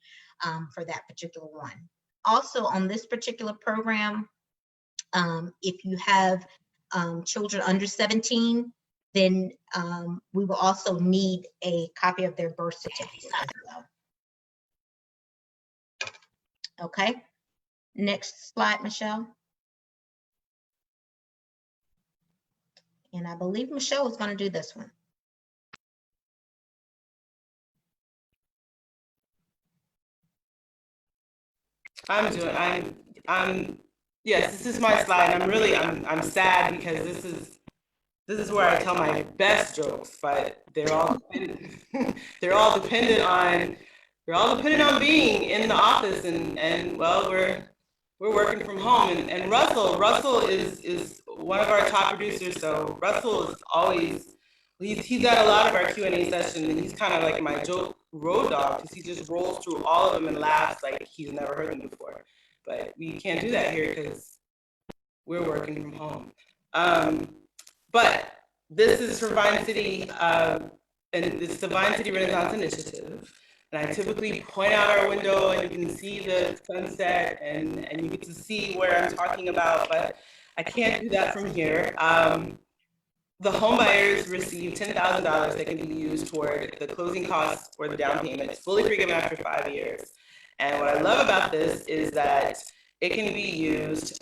for that particular one. Also, on this particular program, if you have children under 17, then we will also need a copy of their birth certificate as well. Okay, next slide, Michelle. And I believe Michelle is going to do this one. Yes, this is my slide. I'm sad because this is where I tell my best jokes, but they're all dependent on being in the office, and well, we're working from home, and Russell is one of our top producers. So Russell is always, he's at a lot of our Q&A sessions, and he's kind of like my joke road dog, because he just rolls through all of them and laughs like he's never heard them before. But we can't do that here because we're working from home. But this is for Vine City, and it's the Vine City Renaissance Initiative. And I typically point out our window, and you can see the sunset, and you get to see where I'm talking about, but I can't do that from here. The home buyers receive $10,000 that can be used toward the closing costs or the down payment. It's fully forgiven after 5 years. And what I love about this is that it can be used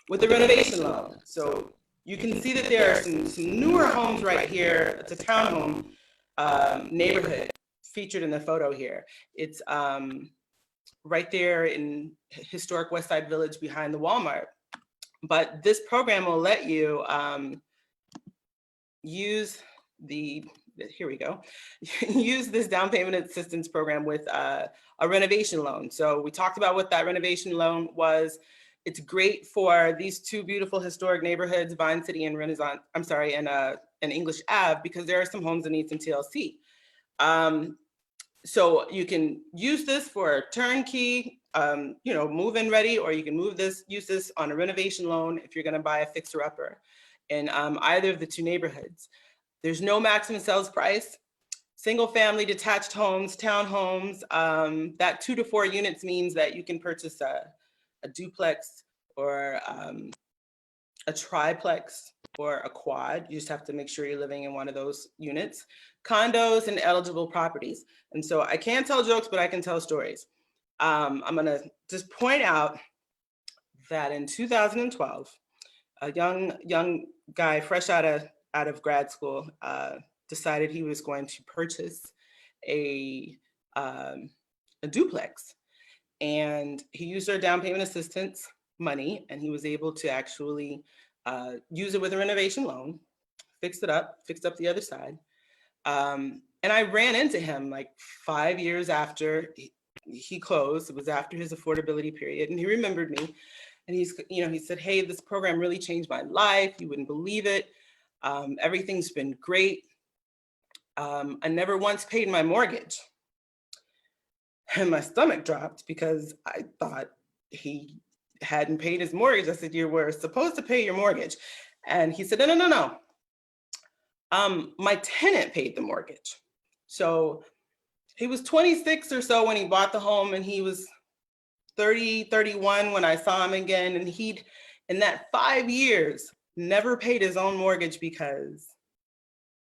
with a renovation loan. So you can see that there are some newer homes right here. It's a townhome neighborhood featured in the photo here. It's right there in historic West Side Village behind the Walmart. But this program will let you use use this down payment assistance program with a renovation loan. So we talked about what that renovation loan was. It's great for these two beautiful historic neighborhoods, Vine City and and English Ave, because there are some homes that need some TLC. So you can use this for a turnkey, move-in ready, or you can use this on a renovation loan if you're going to buy a fixer-upper in either of the two neighborhoods. There's no maximum sales price. Single family detached homes, townhomes, that 2 to 4 units means that you can purchase a duplex or a triplex or a quad. You just have to make sure you're living in one of those units. Condos and eligible properties. And so I can't tell jokes, but I can tell stories. I'm gonna just point out that in 2012, a young guy fresh out of grad school decided he was going to purchase a duplex, and he used our down payment assistance money, and he was able to actually use it with a renovation loan, fixed up the other side. And I ran into him like 5 years after he closed. It was after his affordability period, and he remembered me. And he said, "Hey, this program really changed my life. You wouldn't believe it. Everything's been great. I never once paid my mortgage." And my stomach dropped because I thought he hadn't paid his mortgage. I said, "You were supposed to pay your mortgage." And he said, No. My tenant paid the mortgage. So he was 26 or so when he bought the home, and he was 30, 31 when I saw him again. And he'd, in that 5 years, never paid his own mortgage because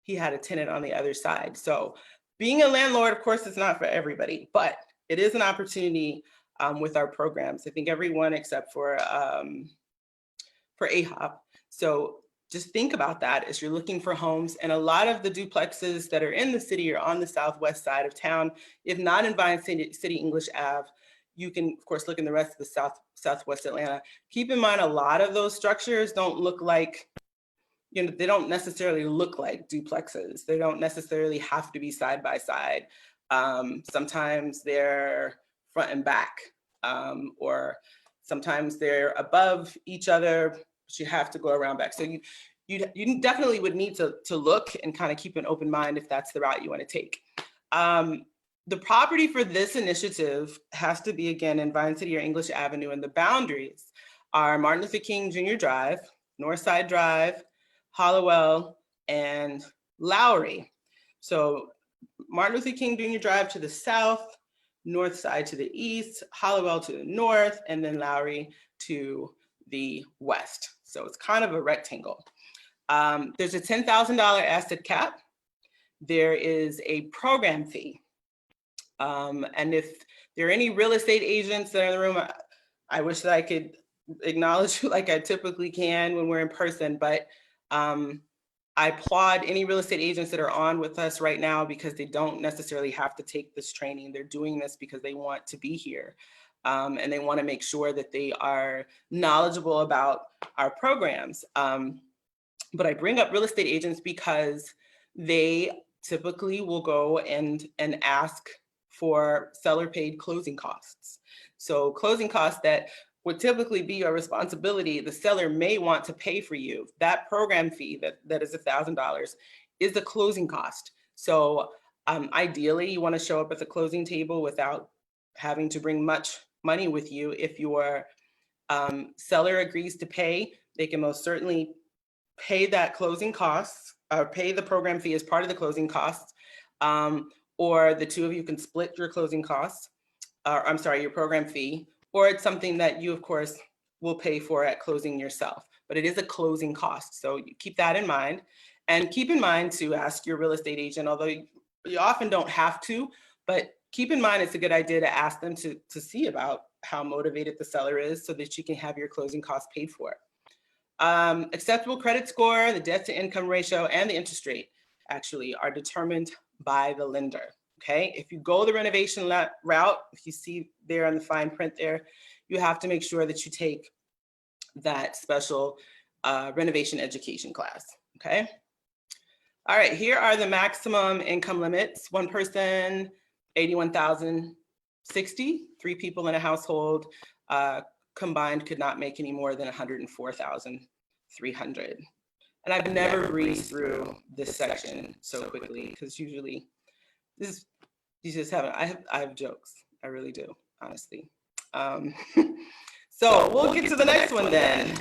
he had a tenant on the other side. So being a landlord, of course, is not for everybody, but it is an opportunity with our programs. I think everyone except for AHOP. So just think about that as you're looking for homes. And a lot of the duplexes that are in the city are on the southwest side of town. If not in Vine City English Ave, you can, of course, look in the rest of the Southwest Atlanta. Keep in mind, a lot of those structures don't look like, they don't necessarily look like duplexes. They don't necessarily have to be side by side. Sometimes they're front and back, or sometimes they're above each other, but you have to go around back. So you definitely would need to look and kind of keep an open mind if that's the route you want to take. The property for this initiative has to be, again, in Vine City or English Avenue, and the boundaries are Martin Luther King Jr. Drive, Northside Drive, Hollowell, and Lowry. So Martin Luther King Jr. Drive to the south, Northside to the east, Hollowell to the north, and then Lowry to the west. So it's kind of a rectangle. There's a $10,000 asset cap. There is a program fee. And if there are any real estate agents that are in the room, I wish that I could acknowledge you like I typically can when we're in person, but I applaud any real estate agents that are on with us right now, because they don't necessarily have to take this training. They're doing this because they want to be here. And they want to make sure that they are knowledgeable about our programs. But I bring up real estate agents because they typically will go and ask for seller paid closing costs. So closing costs that would typically be your responsibility, the seller may want to pay for you. That program fee that is $1,000 is the closing cost. So ideally, you want to show up at the closing table without having to bring much money with you. If your seller agrees to pay, they can most certainly pay that closing costs, or pay the program fee as part of the closing costs, or the two of you can split your closing costs, I'm sorry, your program fee, or it's something that you, of course, will pay for at closing yourself. But it is a closing cost, so you keep that in mind. And keep in mind to ask your real estate agent, although you often don't have to, but keep in mind it's a good idea to ask them to see about how motivated the seller is, so that you can have your closing costs paid for. Acceptable credit score, the debt to income ratio, and the interest rate actually are determined by the lender. Okay, if you go the renovation route, if you see there on the fine print there, you have to make sure that you take that special renovation education class. Okay. All right, here are the maximum income limits. One person, $81,060. 3 people in a household combined could not make any more than $104,300. And I've never breezed through this section so quickly, because usually you just haven't. I have jokes. I really do, honestly. So we'll get to the next one then.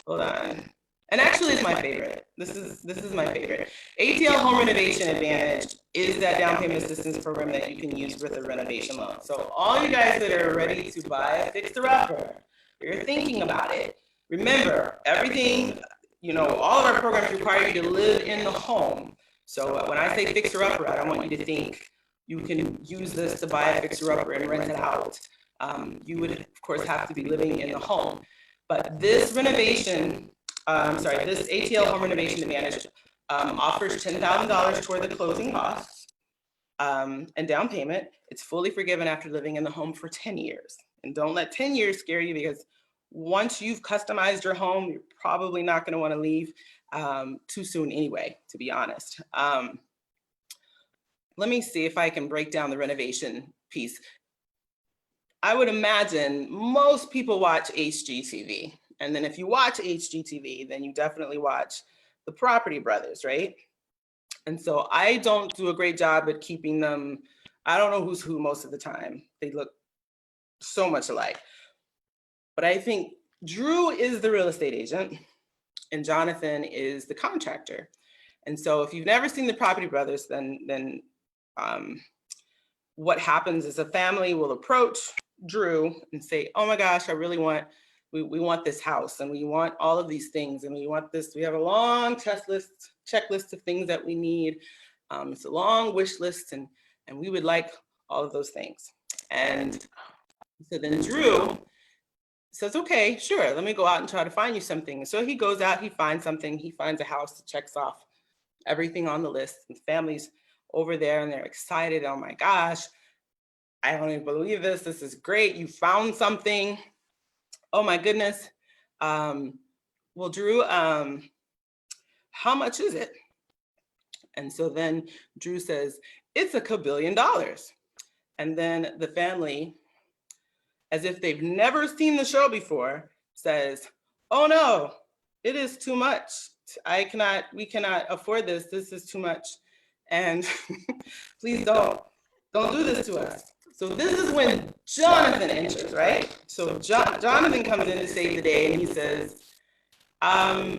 Hold on. And actually, it's my favorite. This is my favorite. ATL Home Renovation Advantage is that down payment assistance program that you can use with a renovation loan. So all you guys that are ready to buy a fixer-upper, you're thinking about it. Remember, everything, all of our programs require you to live in the home. So when I say fixer-upper, I don't want you to think you can use this to buy a fixer-upper and rent it out. You would, of course, have to be living in the home. But this renovation, this ATL Home Renovation Advantage offers $10,000 toward the closing costs and down payment. It's fully forgiven after living in the home for 10 years. And don't let 10 years scare you, because once you've customized your home, you're probably not going to want to leave too soon anyway, to be honest. Let me see if I can break down the renovation piece. I would imagine most people watch HGTV. And then if you watch HGTV, then you definitely watch the Property Brothers, right? And so I don't do a great job at keeping them. I don't know who's who most of the time. They look so much alike. But I think Drew is the real estate agent and Jonathan is the contractor. And so if you've never seen the Property Brothers, then what happens is a family will approach Drew and say, oh my gosh, I really want, we want this house and we want all of these things and we want this. We have a long checklist of things that we need. It's a long wish list and we would like all of those things. And so then Drew says, okay, sure, let me go out and try to find you something. So he goes out, he finds something, he finds a house that checks off everything on the list. And the family's over there and they're excited. Oh my gosh, I don't even believe this. This is great. You found something. Oh my goodness. Well, Drew, how much is it? And so then Drew says, it's $1 kabillion. And then the family, as if they've never seen the show before, says, oh no, it is too much. We cannot afford this. This is too much. And please don't do this to us. So this is when Jonathan enters, right? So Jonathan comes in to save the day and he says, I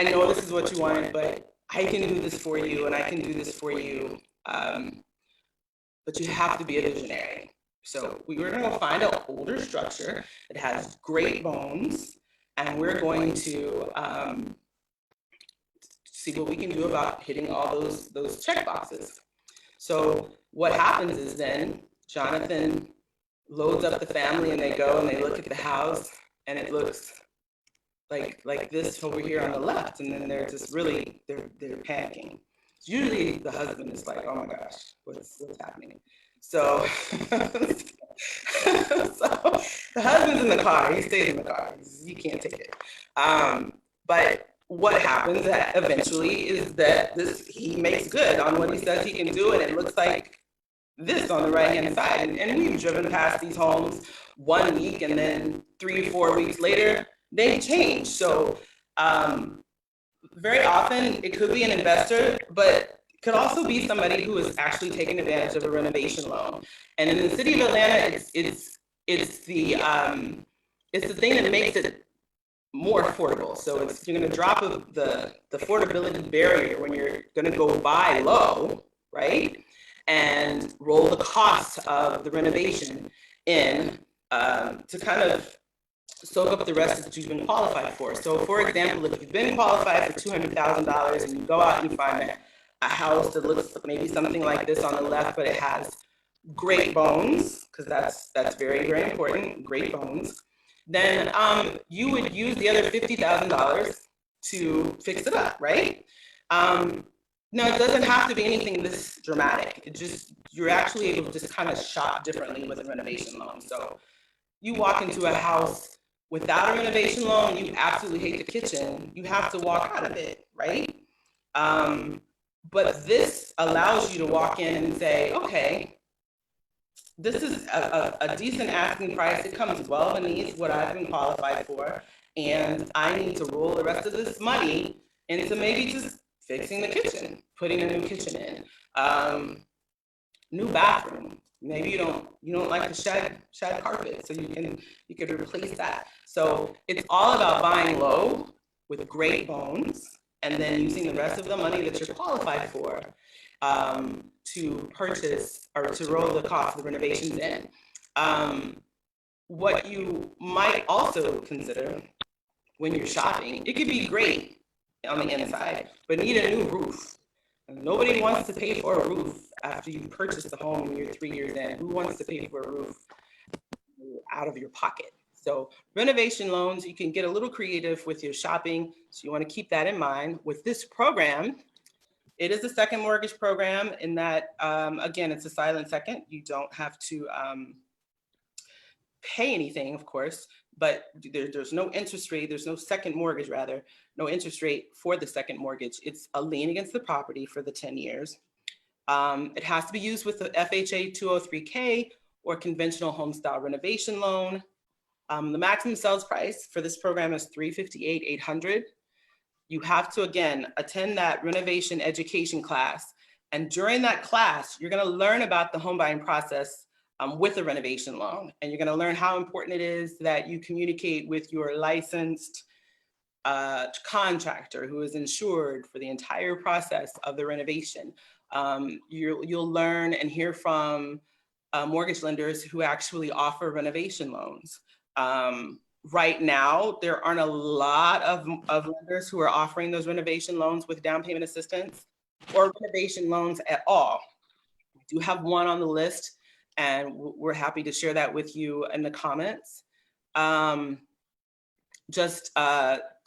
know this is what you wanted, but I can do this for you and I can do this for you. But you have to be a visionary. So we were going to find an older structure that has great bones, and we're going to see what we can do about hitting all those check boxes. So what happens is then Jonathan loads up the family and they go and they look at the house and it looks like this over here on the left, and then they're just really they're panicking. Usually the husband is like, oh my gosh, what's happening? So, so the husband's in the car, he stays in the car, you can't take it. But what happens eventually is that he makes good on what he says he can do, and it looks like this on the right-hand side. And we've driven past these homes 1 week, and then 3 or 4 weeks later, they change. So very often it could be an investor, but it could also be somebody who is actually taking advantage of a renovation loan. And in the city of Atlanta, it's the thing that makes it more affordable. So you're going to drop the affordability barrier when you're going to go buy low, right? And roll the cost of the renovation in to kind of soak up the rest that you've been qualified for. So for example, if you've been qualified for $200,000 and you go out and you find a house that looks maybe something like this on the left, but it has great bones, because that's very, very important, great bones, then you would use the other $50,000 to fix it up, right? No, it doesn't have to be anything this dramatic. You're actually able to just kind of shop differently with a renovation loan. So you walk into a house without a renovation loan, you absolutely hate the kitchen, you have to walk out of it, right? But this allows you to walk in and say, okay, this is a decent asking price. It comes well beneath what I've been qualified for. And I need to roll the rest of this money into maybe just fixing the kitchen, putting a new kitchen in, new bathroom. Maybe you don't like the shed carpet, so you could replace that. So it's all about buying low with great bones, and then using the rest of the money that you're qualified for to purchase or to roll the cost of the renovations in. What you might also consider when you're shopping, it could be great on the inside, but need a new roof. And nobody wants to pay for a roof after you purchase the home and you're 3 years in. Who wants to pay for a roof out of your pocket? So renovation loans, you can get a little creative with your shopping. So you want to keep that in mind. With this program, it is a second mortgage program in that, again, it's a silent second. You don't have to pay anything, of course, but there's no interest rate. There's no second mortgage, rather, no interest rate for the second mortgage. It's a lien against the property for the 10 years. It has to be used with the FHA 203K or conventional home style renovation loan. The maximum sales price for this program is $358,800. You have to, again, attend that renovation education class. And during that class, you're going to learn about the home buying process with a renovation loan. And you're going to learn how important it is that you communicate with your licensed contractor who is insured for the entire process of the renovation. You'll learn and hear from mortgage lenders who actually offer renovation loans. Right now, there aren't a lot of lenders who are offering those renovation loans with down payment assistance or renovation loans at all. We do have one on the list, and we're happy to share that with you in the comments. Just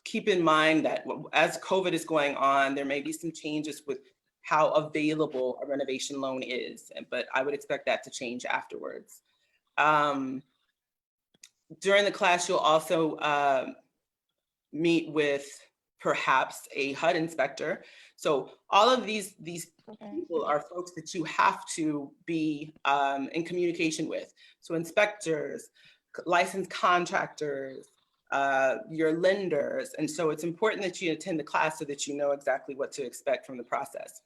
keep in mind that as COVID is going on, there may be some changes with how available a renovation loan is, but I would expect that to change afterwards. During the class, you'll also meet with perhaps a HUD inspector. So all of these people are folks that you have to be in communication with. So inspectors, licensed contractors, your lenders. And so it's important that you attend the class so that you know exactly what to expect from the process.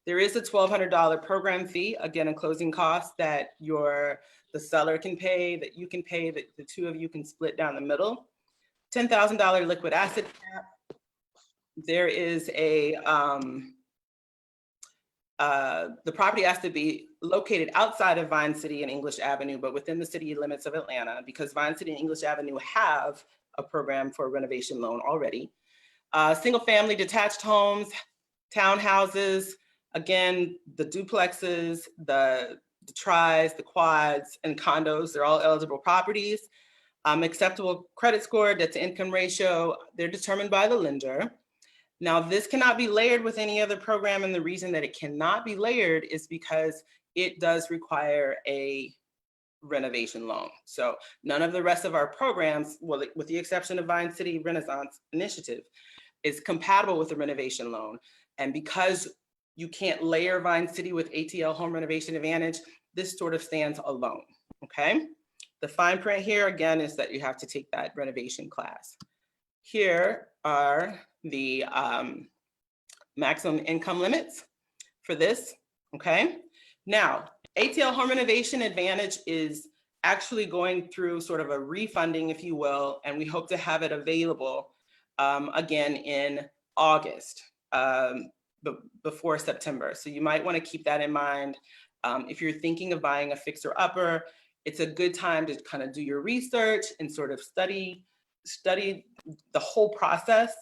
There is a $1,200 program fee, again, a closing cost that the seller can pay, that you can pay, that the two of you can split down the middle. $10,000 liquid asset cap. There is the property has to be located outside of Vine City and English Avenue, but within the city limits of Atlanta, because Vine City and English Avenue have a program for a renovation loan already. Single family detached homes, townhouses, again, the duplexes, the tris, the quads, and condos, they're all eligible properties. Acceptable credit score, debt to income ratio, they're determined by the lender. Now, this cannot be layered with any other program, and the reason that it cannot be layered is because it does require a renovation loan. So none of the rest of our programs, well, with the exception of Vine City Renaissance Initiative, is compatible with the renovation loan. And because you can't layer Vine City with ATL Home Renovation Advantage, this sort of stands alone, okay? The fine print here, again, is that you have to take that renovation class. Here are the maximum income limits for this, okay? Now, ATL Home Renovation Advantage is actually going through sort of a refunding, if you will, and we hope to have it available again in August, before September. So you might want to keep that in mind. If you're thinking of buying a fixer-upper, it's a good time to kind of do your research and sort of study the whole process.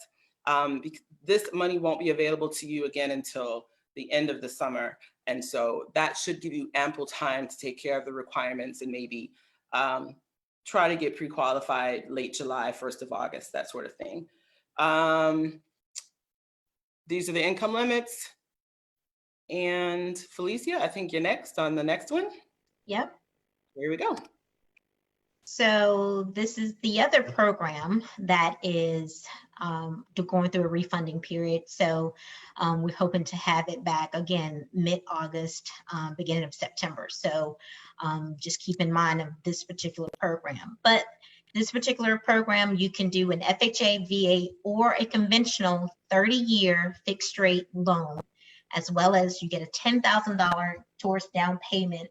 Because this money won't be available to you again until the end of the summer. And so that should give you ample time to take care of the requirements and maybe try to get pre-qualified late July, 1st of August, that sort of thing. These are the income limits. And Felicia, I think you're next on the next one. Yep. Here we go. So this is the other program that is going through a refunding period. So we're hoping to have it back again mid-August, beginning of September. So just keep in mind of this particular program. But this particular program, you can do an FHA, VA, or a conventional 30-year fixed rate loan, as well as you get a $10,000 towards down payment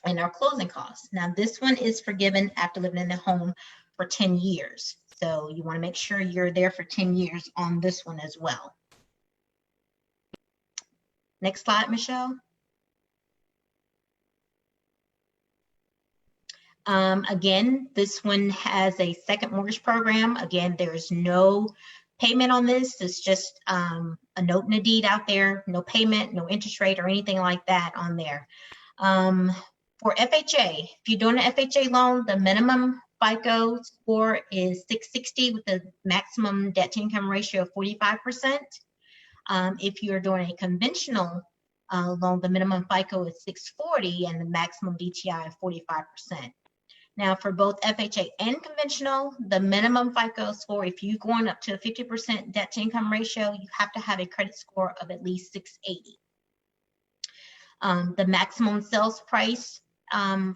and our closing costs. Now, this one is forgiven after living in the home for 10 years. So you want to make sure you're there for 10 years on this one as well. Next slide, Michelle. Again, this one has a second mortgage program. Again, there's no payment on this. It's just a note and a deed out there, no payment, no interest rate or anything like that on there. For FHA, if you're doing an FHA loan, the minimum FICO score is 660 with a maximum debt to income ratio of 45%. If you're doing a conventional loan, the minimum FICO is 640 and the maximum DTI of 45%. Now, for both FHA and conventional, the minimum FICO score, if you're going up to a 50% debt to income ratio, you have to have a credit score of at least 680. The maximum sales price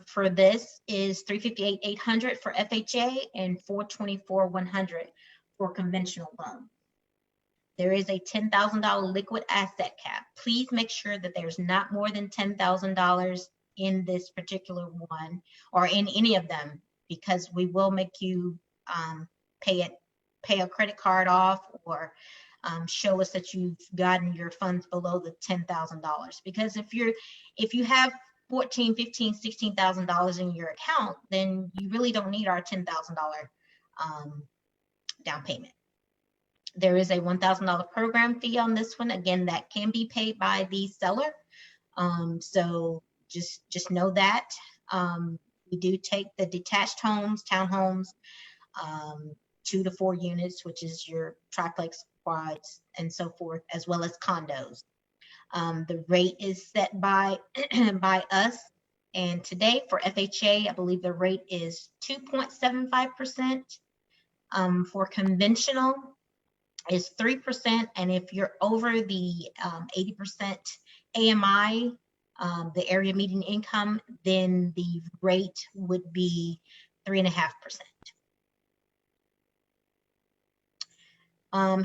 for this is $358,800 for FHA and $424,100 for conventional loan. There is a $10,000 liquid asset cap. Please make sure that there's not more than $10,000 in this particular one or in any of them, because we will make you pay a credit card off or show us that you've gotten your funds below the $10,000. Because if you have $14,000, $15,000, $16,000 in your account, then you really don't need our $10,000 down payment. There is a $1,000 program fee on this one. Again, that can be paid by the seller. So just know that. We do take the detached homes, townhomes, 2 to 4 units, which is your triplex, quads, and so forth, as well as condos. The rate is set by by us. And today for FHA, I believe the rate is 2.75%. For conventional is 3%. And if you're over the 80% AMI, the area median income, then the rate would be 3.5%.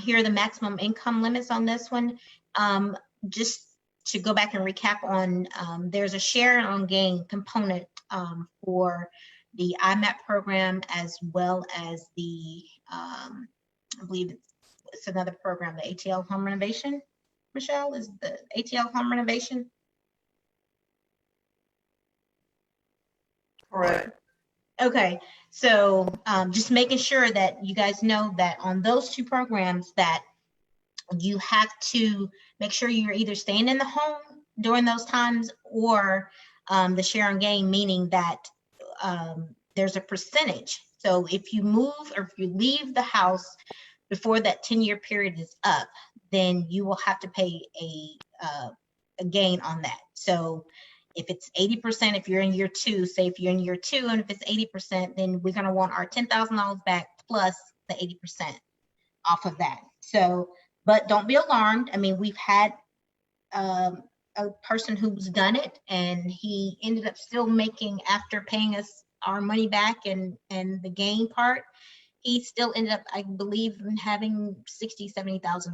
Here are the maximum income limits on this one. Just to go back and recap on, there's a share on gain component for the IMAP program, as well as the, I believe it's another program, the ATL home renovation. Michelle, is the ATL home renovation? Correct. Okay, so just making sure that you guys know that on those two programs that you have to make sure you're either staying in the home during those times, or the share on gain, meaning that there's a percentage. So if you move or if you leave the house before that 10-year period is up, then you will have to pay a gain on that. So if it's 80%, if you're in year 2, say if you're in year 2, and if it's 80%, then we're gonna want our $10,000 back plus the 80% off of that. So, but don't be alarmed. I mean, we've had a person who's done it, and he ended up still making, after paying us our money back and the gain part, he still ended up, I believe, having $60,000-$70,000.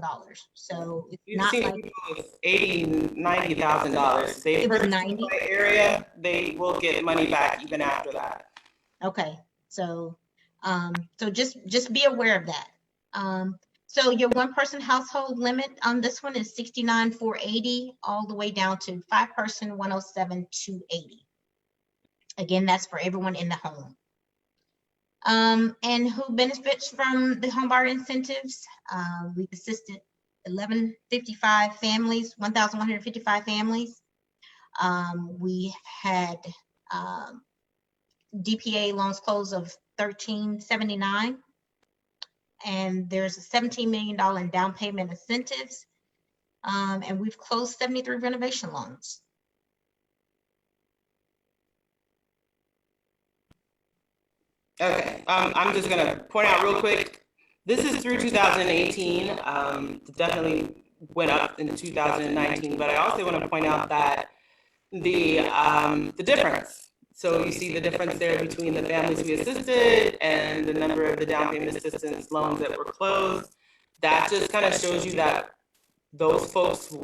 So it's You've not seen like people with $80,000-$90,000. They it was purchase 90. in the area, they will get money back even after that. Okay, so so just be aware of that. So your one person household limit on this one is $69,480 all the way down to 5-person $107,280. Again, that's for everyone in the home. And who benefits from the home buyer incentives? We've assisted 1,155 families, 1,155 families. We had DPA loans closed of 1,379. And there's a $17 million in down payment incentives. And we've closed 73 renovation loans. Okay, I'm just gonna point out real quick, this is through 2018, definitely went up in 2019, but I also want to point out that the difference. So you see the difference there between the families we assisted and the number of the down payment assistance loans that were closed. That just kind of shows you that those folks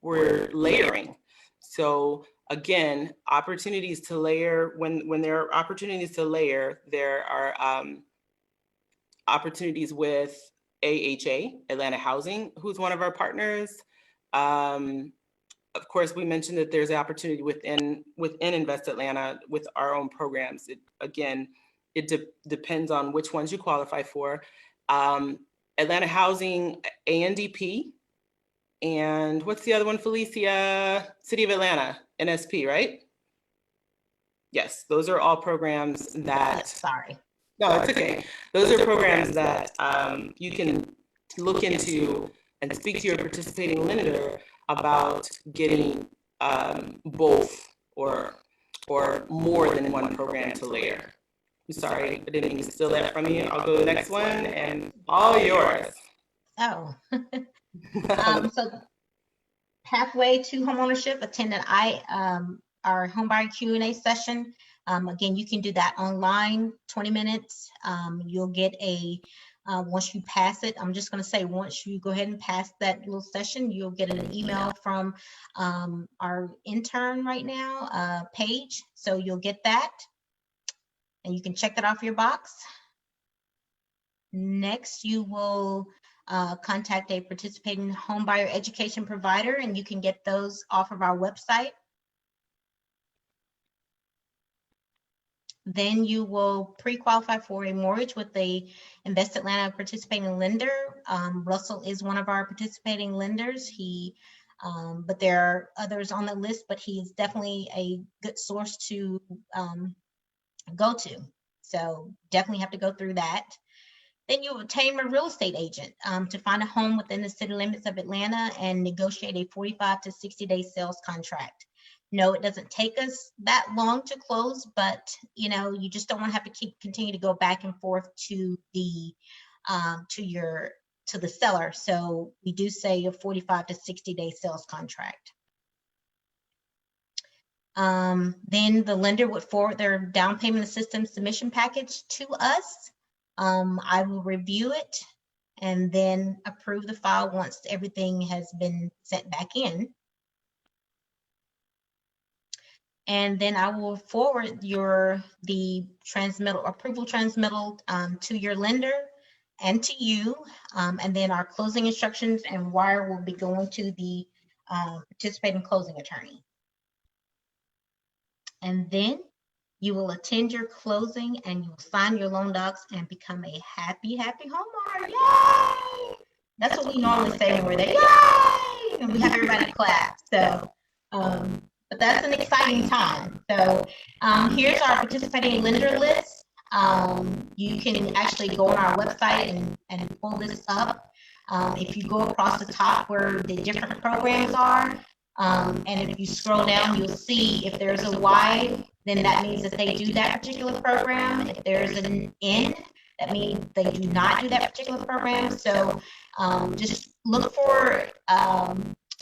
were layering. So again, opportunities to layer, when there are opportunities to layer, there are opportunities with AHA, Atlanta Housing, who's one of our partners. Of course, we mentioned that there's an opportunity within Invest Atlanta with our own programs. It depends on which ones you qualify for. Atlanta Housing, ANDP, and what's the other one, Felicia? City of Atlanta, NSP, right? Yes, those are all programs that. Sorry. No, it's okay. Those are programs that you can look into and speak to your participating lender about getting both or more than one program to layer. I'm sorry, I didn't mean to steal that from you. I'll go to the next one and all yours. Oh. So halfway to homeownership, attended our homebuyer Q&A session. Again, you can do that online, 20 minutes. You'll get a, once you pass it, I'm just going to say, once you go ahead and pass that little session, you'll get an email from our intern right now, Paige. So you'll get that and you can check that off your box. Next, you will contact a participating homebuyer education provider, and you can get those off of our website. Then you will pre-qualify for a mortgage with the Invest Atlanta participating lender. Russell is one of our participating lenders. But there are others on the list, but he is definitely a good source to go to. So definitely have to go through that. Then you obtain a real estate agent to find a home within the city limits of Atlanta and negotiate a 45 to 60-day sales contract. No, it doesn't take us that long to close, but you just don't want to have to continue to go back and forth to the to the seller. So we do say a 45 to 60-day sales contract. Then the lender would forward their down payment assistance submission package to us. I will review it and then approve the file once everything has been sent back in. And then I will forward the approval transmittal to your lender and to you. And then our closing instructions and wire will be going to the participating closing attorney. And then you will attend your closing and you will sign your loan docs and become a happy, happy homeowner. Yay! That's what we normally say when we're there. Yay! And we have everybody clap. So, but that's an exciting time. So here's our participating lender list. You can actually go on our website and pull this up. If you go across the top where the different programs are, and if you scroll down, you'll see if there's a Y, then that means that they do that particular program. If there's an N, that means they do not do that particular program. So just look for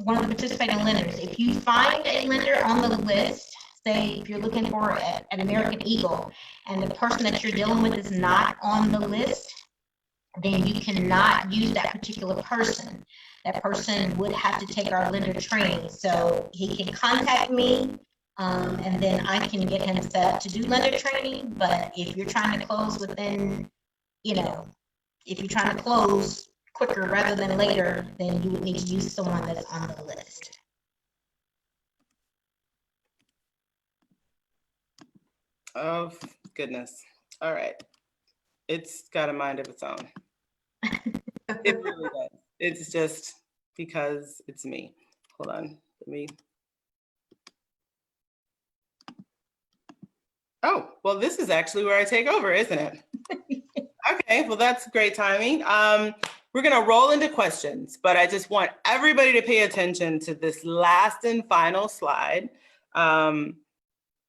one of the participating lenders. If you find a lender on the list, say if you're looking for an American Eagle and the person that you're dealing with is not on the list, then you cannot use that particular person. That person would have to take our lender training. So he can contact me and then I can get him set up to do lender training. But if you're trying to close within, if you're trying to close quicker rather than later, then you would need to use someone that's on the list. Oh, goodness. All right. It's got a mind of its own. It really does. It's just because it's me. Hold on. Let me. Oh, well, this is actually where I take over, isn't it? Okay, well, that's great timing. We're going to roll into questions, but I just want everybody to pay attention to this last and final slide.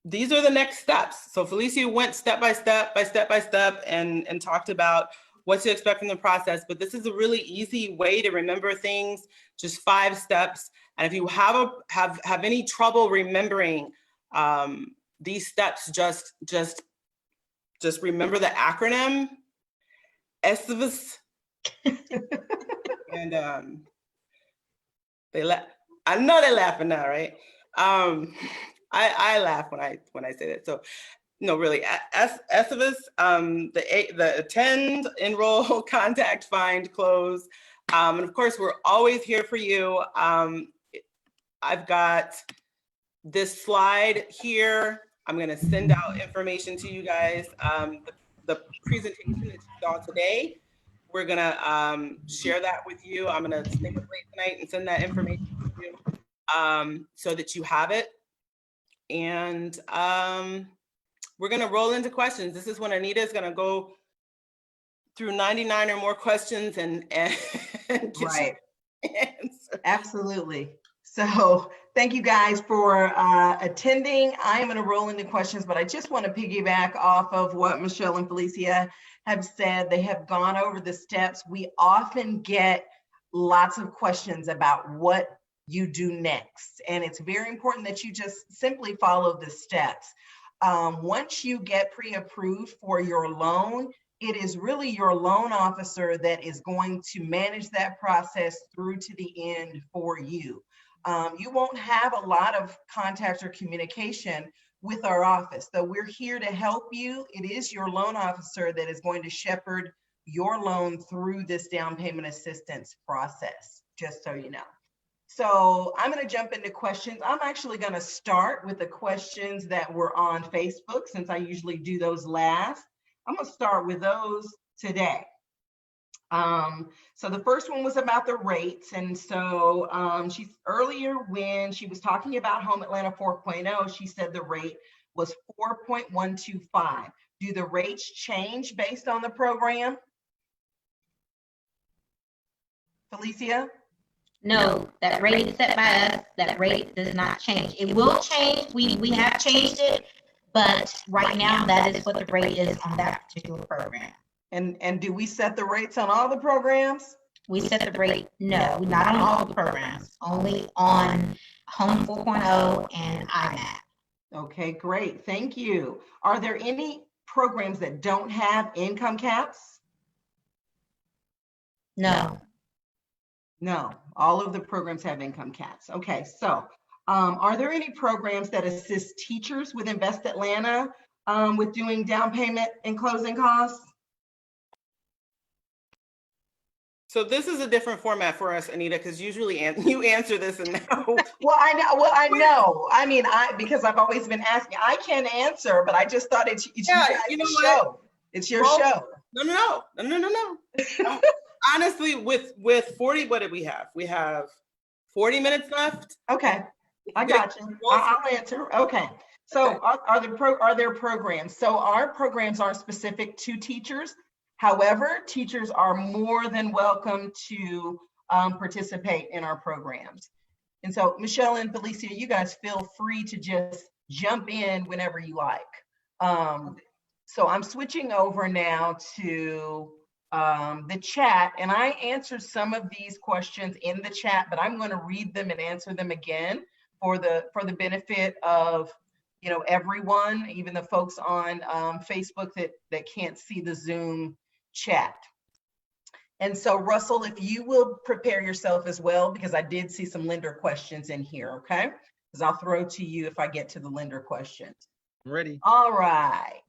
These are the next steps. So Felicia went step by step and talked about what to expect from the process, but this is a really easy way to remember things, just 5 steps. And if you have any trouble remembering these steps, just remember the acronym SVS. And I know they're laughing now, right? I laugh when I say that. So no, really, SVS, the attend, enroll, contact, find, close. And of course, we're always here for you. I've got this slide here. I'm gonna send out information to you guys. The presentation that you saw today, we're gonna share that with you. I'm gonna stay up late tonight and send that information to you so that you have it. And we're gonna roll into questions. This is when Anita is gonna go through 99 or more questions and right. Absolutely. So thank you guys for attending. I am going to roll into questions, but I just want to piggyback off of what Michele and Felicia have said. They have gone over the steps. We often get lots of questions about what you do next. And it's very important that you just simply follow the steps. Once you get pre-approved for your loan, it is really your loan officer that is going to manage that process through to the end for you. You won't have a lot of contact or communication with our office, though we're here to help you. It is your loan officer that is going to shepherd your loan through this down payment assistance process, just so you know. So I'm going to jump into questions. I'm actually going to start with the questions that were on Facebook, since I usually do those last. I'm going to start with those today. So the first one was about the rates. And so earlier when she was talking about Home Atlanta 4.0, she said the rate was 4.125. Do the rates change based on the program? Felicia? No, that rate is set by us. That rate does not change. It will change. We have changed it, but right now that is what the rate is on that particular program. And do we set the rates on all the programs? We set the rate, no, not on all the programs, only on Home 4.0 and IMAP. Okay, great. Thank you. Are there any programs that don't have income caps? No, No, all of the programs have income caps. Okay, so are there any programs that assist teachers with Invest Atlanta with doing down payment and closing costs? So this is a different format for us, Anita, because usually you answer this and now. Well, I know. Well, I know. I mean, because I've always been asking. I can answer, but I just thought it's Yeah, you guys' you know show. It's your show. No. Honestly, with 40, what did we have? We have 40 minutes left. Okay, I got you. I'll answer. Okay. So are there programs? So our programs are specific to teachers. However, teachers are more than welcome to participate in our programs. And so Michele and Felicia, you guys feel free to just jump in whenever you like. So I'm switching over now to the chat, and I answered some of these questions in the chat, but I'm going to read them and answer them again for the benefit of everyone, even the folks on Facebook that can't see the Zoom chat. And so Russell, if you will prepare yourself as well, because I did see some lender questions in here, okay? Because I'll throw to you if I get to the lender questions. I'm ready. All right.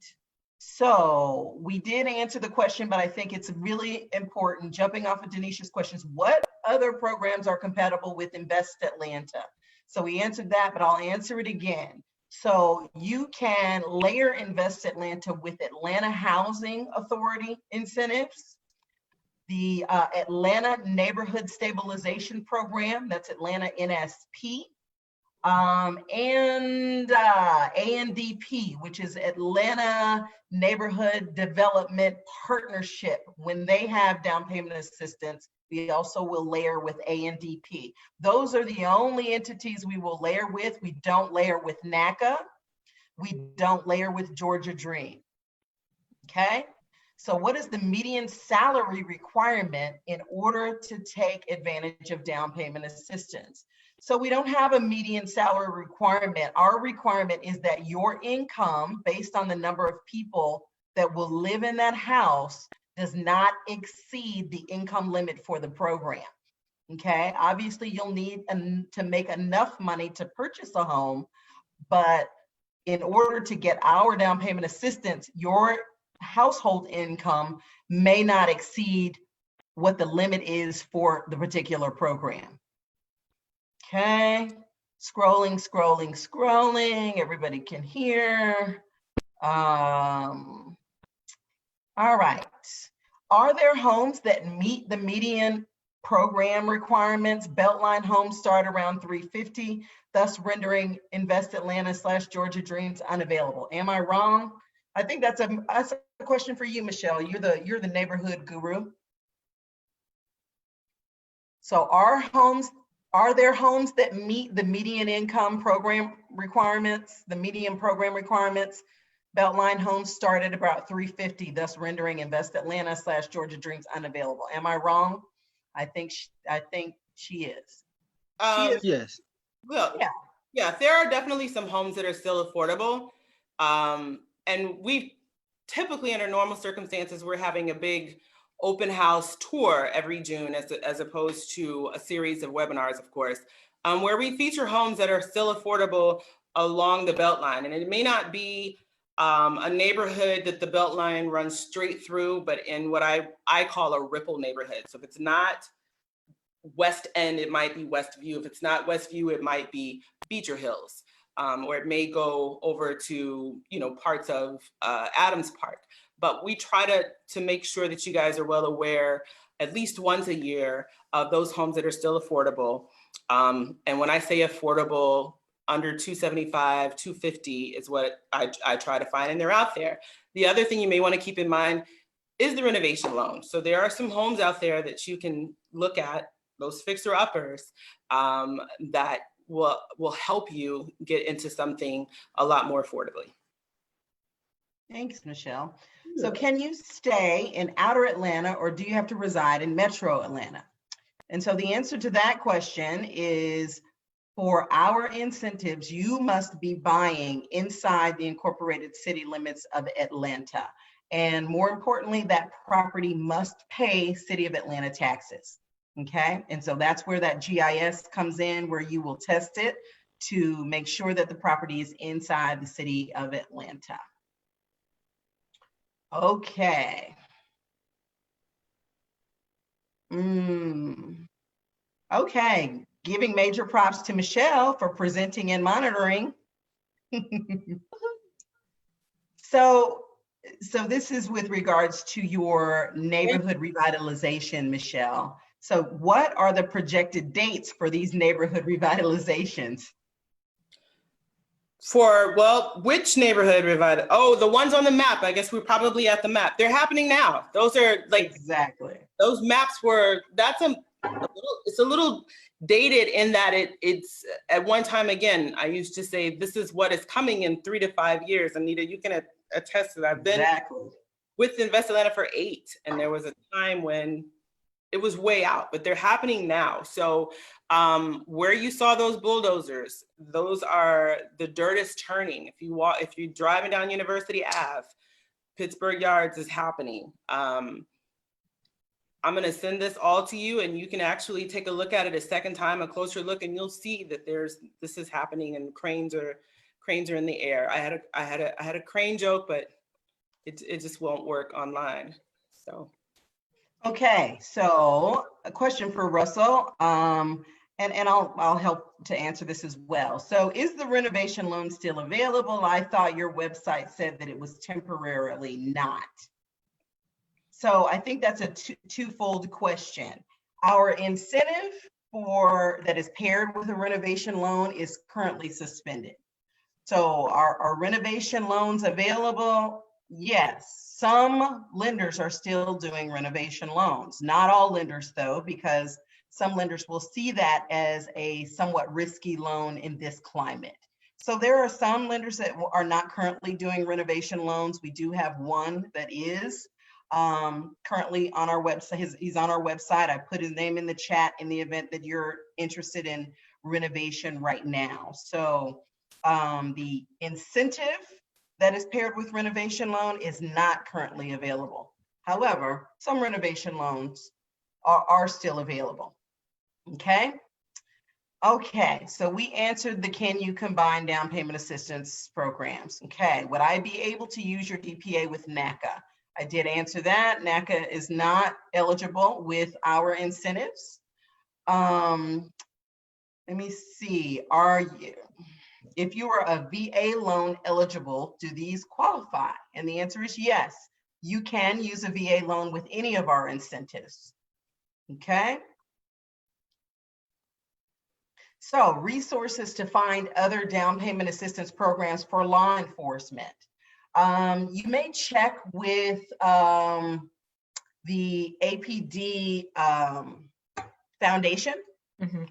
So we did answer the question, but I think it's really important, jumping off of Denisha's questions, what other programs are compatible with Invest Atlanta? So we answered that, but I'll answer it again. So you can layer Invest Atlanta with Atlanta Housing Authority incentives, the Atlanta Neighborhood Stabilization Program, that's Atlanta NSP, and ANDP, which is Atlanta Neighborhood Development Partnership. When they have down payment assistance, we also will layer with ANDP. Those are the only entities we will layer with. We don't layer with NACA. We don't layer with Georgia Dream. Okay? So what is the median salary requirement in order to take advantage of down payment assistance? So we don't have a median salary requirement. Our requirement is that your income, based on the number of people that will live in that house, does not exceed the income limit for the program. Okay, obviously you'll need to make enough money to purchase a home, but in order to get our down payment assistance, your household income may not exceed what the limit is for the particular program. Okay, scrolling. Everybody can hear. All right. Are there homes that meet the median program requirements? Beltline homes start around 350, thus rendering Invest Atlanta / Georgia Dreams unavailable. Am I wrong? I think that's a question for you, Michele. You're the neighborhood guru. So are there homes that meet the median income program requirements, the median program requirements? Beltline homes start at about 350, thus rendering Invest Atlanta / Georgia Dreams unavailable. Am I wrong? I think she is. Yes. Well, yeah, there are definitely some homes that are still affordable. And we typically, under normal circumstances, we're having a big open house tour every June, as opposed to a series of webinars, of course, where we feature homes that are still affordable along the Beltline. And it may not be a neighborhood that the Beltline runs straight through, but in what I call a ripple neighborhood. So if it's not West End, it might be Westview. If it's not Westview, it might be Beecher Hills, or it may go over to parts of Adams Park. But we try to make sure that you guys are well aware, at least once a year, of those homes that are still affordable. And when I say affordable, under 275, 250 is what I try to find, and they're out there. The other thing you may want to keep in mind is the renovation loan. So there are some homes out there that you can look at, those fixer uppers, that will help you get into something a lot more affordably. Thanks, Michelle. So can you stay in outer Atlanta or do you have to reside in metro Atlanta? And so the answer to that question is, for our incentives, you must be buying inside the incorporated city limits of Atlanta. And more importantly, that property must pay City of Atlanta taxes. Okay, and so that's where that GIS comes in, where you will test it to make sure that the property is inside the City of Atlanta. Okay. Okay, giving major props to Michele for presenting and monitoring. So this is with regards to your neighborhood revitalization, Michele. So what are the projected dates for these neighborhood revitalizations? For, well, which neighborhood revival? Oh, the ones on the map. I guess we're probably at the map. They're happening now. Those are like, Exactly. those maps were, it's a little dated in that it's at one time, again, I used to say, this is what is coming in 3 to 5 years. Anita, you can attest to that. I've been with Invest Atlanta for 8, and there was a time when it was way out, but they're happening now. So where you saw those bulldozers, those are, the dirt is turning. If you're driving down University Ave, Pittsburgh Yards is happening. I'm gonna send this all to you, and you can actually take a look at it a second time, a closer look, and you'll see that this is happening, and cranes are in the air. I had a crane joke, but it just won't work online. So. Okay, so a question for Russell, and I'll help to answer this as well. So is the renovation loan still available? I thought your website said that it was temporarily not. So I think that's a twofold question. Our incentive that is paired with a renovation loan is currently suspended. So are renovation loans available? Yes. Some lenders are still doing renovation loans. Not all lenders though, because some lenders will see that as a somewhat risky loan in this climate. So there are some lenders that are not currently doing renovation loans. We do have one that is currently on our website. He's on our website. I put his name in the chat in the event that you're interested in renovation right now. So the incentive that is paired with renovation loan is not currently available. However, some renovation loans are still available. Okay. Okay, so we answered the can you combine down payment assistance programs. Okay, would I be able to use your DPA with NACA? I did answer that. NACA is not eligible with our incentives. Let me see, if you are a VA loan eligible, do these qualify? And the answer is yes. You can use a VA loan with any of our incentives. Okay. So resources to find other down payment assistance programs for law enforcement. You may check with the APD Foundation. Mm-hmm.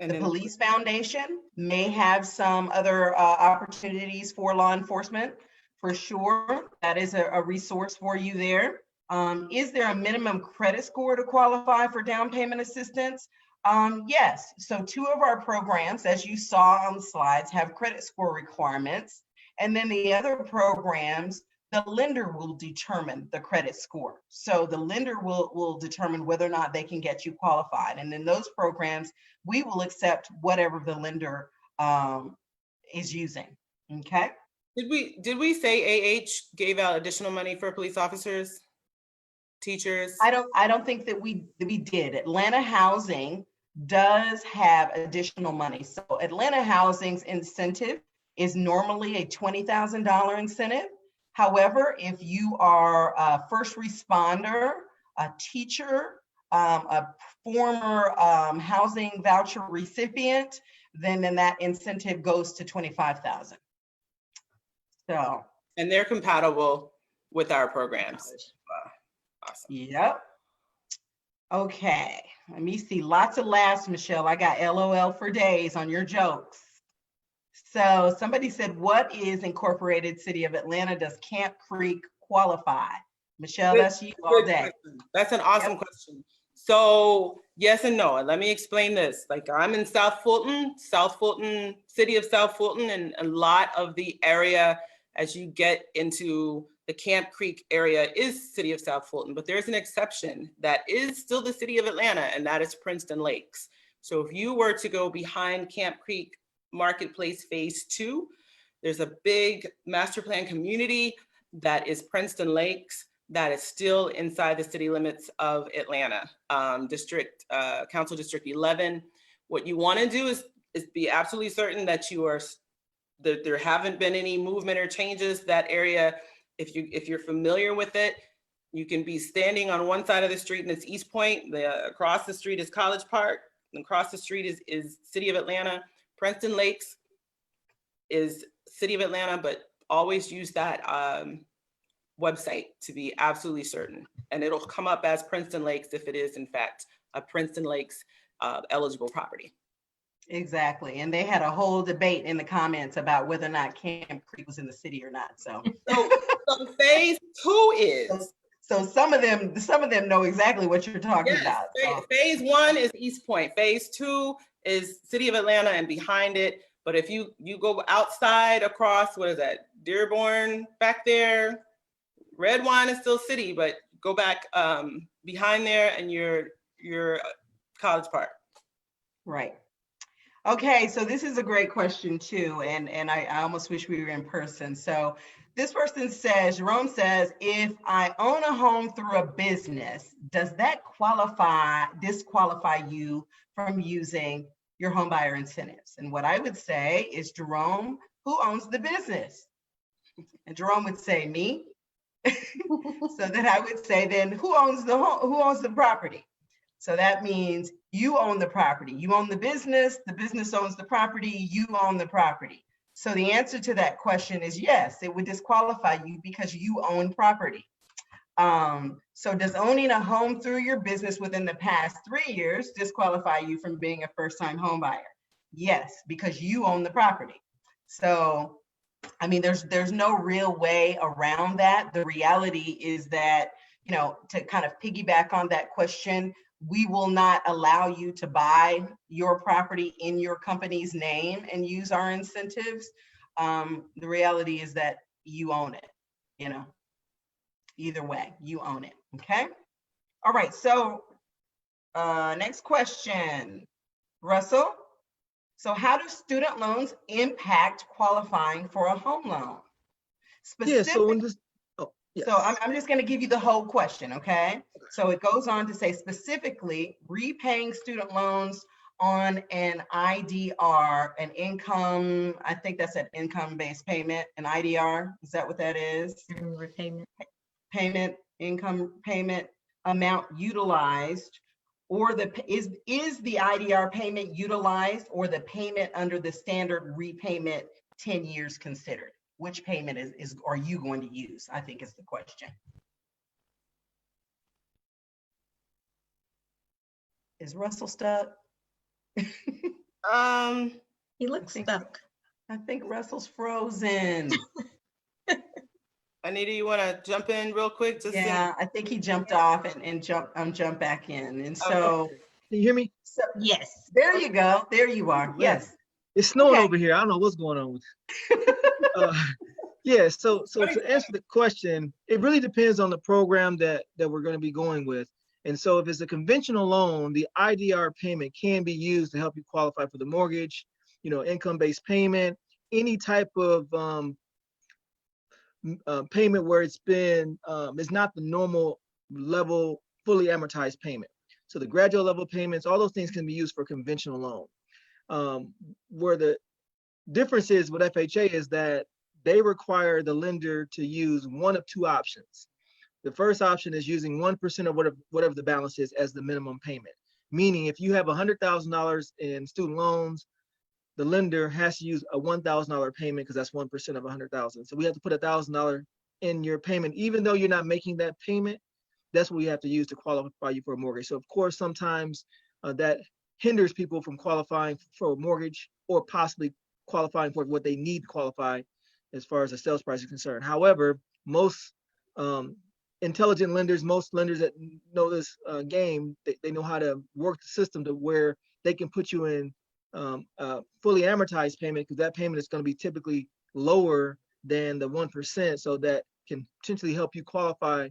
The Police Foundation may have some other opportunities for law enforcement, for sure. That is a resource for you there. Is there a minimum credit score to qualify for down payment assistance? Yes, so 2 of our programs, as you saw on the slides, have credit score requirements. And then the other programs, the lender will determine the credit score. So the lender will determine whether or not they can get you qualified. And in those programs, we will accept whatever the lender is using, okay? Did we say AH gave out additional money for police officers, teachers? I don't think that we did. Atlanta Housing does have additional money. So Atlanta Housing's incentive is normally a $20,000 incentive. However, if you are a first responder, a teacher, a former housing voucher recipient, then that incentive goes to $25,000. So. And they're compatible with our programs. Awesome. Yep. Okay, let me see. Lots of laughs, Michelle. I got LOL for days on your jokes. So somebody said, what is incorporated city of Atlanta? Does Camp Creek qualify? Michelle, Good- that's you all good day. question. That's an awesome question. So yes and no. And let me explain this. Like I'm in South Fulton, city of South Fulton, and a lot of the area as you get into the Camp Creek area is city of South Fulton, but there's an exception that is still the city of Atlanta, and that is Princeton Lakes. So if you were to go behind Camp Creek Marketplace Phase 2, there's a big master plan community that is Princeton Lakes that is still inside the city limits of Atlanta, Council District 11. What you want to do is be absolutely certain that that there haven't been any movement or changes. That area, if you're familiar with it, you can be standing on one side of the street and it's East Point. Across the street is College Park, and across the street is City of Atlanta. Princeton Lakes is City of Atlanta, but always use that website to be absolutely certain. And it'll come up as Princeton Lakes if it is in fact a Princeton Lakes eligible property. Exactly. And they had a whole debate in the comments about whether or not Camp Creek was in the city or not. So Phase 2 is. So some of them know exactly what you're talking about. So. Phase 1 is East Point. Phase 2 is City of Atlanta and behind it. But if you go outside across, what is that? Dearborn back there. Redwine is still city, but go back behind there and your College Park. Right. Okay, so this is a great question too, and I almost wish we were in person. So this person says, Jerome says, if I own a home through a business, does that disqualify you from using your home buyer incentives? And what I would say is, Jerome, who owns the business? And Jerome would say, me. So then I would say, then who owns the home? Who owns the property? So that means you own the property. You own the business owns the property, you own the property. So the answer to that question is yes, it would disqualify you because you own property. So does owning a home through your business within the past 3 years disqualify you from being a first-time home buyer? Yes, because you own the property. So, I mean, there's no real way around that. The reality is that, you know, to kind of piggyback on that question, we will not allow you to buy your property in your company's name and use our incentives. The reality is that you own it, you know, either way, you own it, okay? All right, so next question, Russell. So how do student loans impact qualifying for a home loan? Yeah, so when this, So I'm just going to give you the whole question, okay? So it goes on to say specifically repaying student loans on an IDR, an income, I think that's an income-based payment, an IDR, is that what that is? Repayment. Payment, income payment amount utilized, or is the IDR payment utilized or the payment under the standard repayment 10 years considered? Which payment are you going to use? I think is the question. Is Russell stuck? He looks stuck. I think Russell's frozen. Anita, you want to jump in real quick? Yeah, I think he jumped off and jumped back in. And so, can you hear me? So, yes. There you go. There you are. Yes. It's snowing Okay. over here. I don't know what's going on with yeah, so to answer the question, it really depends on the program that we're going to be going with. And so if it's a conventional loan, the IDR payment can be used to help you qualify for the mortgage, you know, income-based payment, any type of payment where it's not the normal level, fully amortized payment. So the gradual level payments, all those things can be used for conventional loan. Where the difference is with FHA is that they require the lender to use one of two options. The first option is using 1% of whatever the balance is as the minimum payment. Meaning if you have $100,000 in student loans, the lender has to use a $1,000 payment because that's 1% of 100,000. So we have to put $1,000 in your payment, even though you're not making that payment. that's what we have to use to qualify you for a mortgage. So of course, sometimes that hinders people from qualifying for a mortgage or possibly qualifying for what they need to qualify as far as the sales price is concerned. However, most intelligent lenders, most lenders that know this game, they know how to work the system to where they can put you in fully amortized payment, because that payment is going to be typically lower than the 1%, so that can potentially help you qualify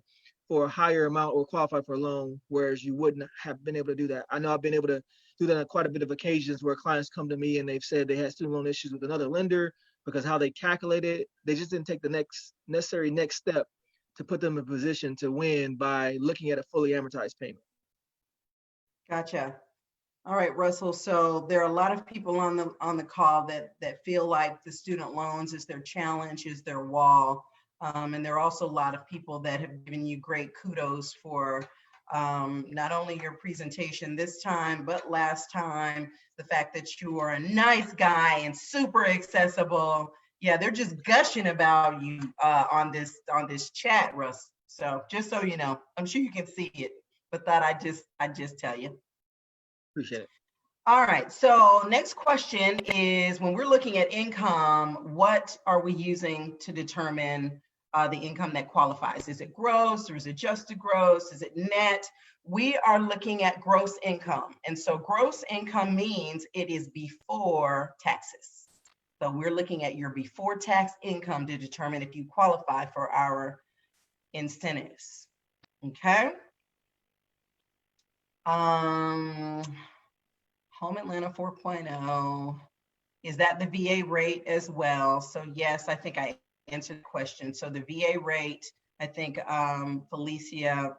for a higher amount or qualify for a loan, whereas you wouldn't have been able to do that. I know I've been able to do that on quite a bit of occasions where clients come to me and they've said they had student loan issues with another lender because how they calculated it, they just didn't take the necessary next step to put them in a position to win by looking at a fully amortized payment. Gotcha. All right, Russell. So there are a lot of people on the call that feel like the student loans is their challenge, is their wall. And there are also a lot of people that have given you great kudos for not only your presentation this time, but last time, the fact that you are a nice guy and super accessible. Yeah, they're just gushing about you on this chat, Russ. So just so you know, I'm sure you can see it, but thought I'd just tell you. Appreciate it. All right, so next question is, when we're looking at income, what are we using to determine the income that qualifies? Is it gross, or is it adjusted gross? Is it net? We are looking at gross income. And so gross income means it is before taxes. So we're looking at your before tax income to determine if you qualify for our incentives. Okay. Home Atlanta 4.0, is that the VA rate as well? So yes, I think I answered the question. So the VA rate, I think Felicia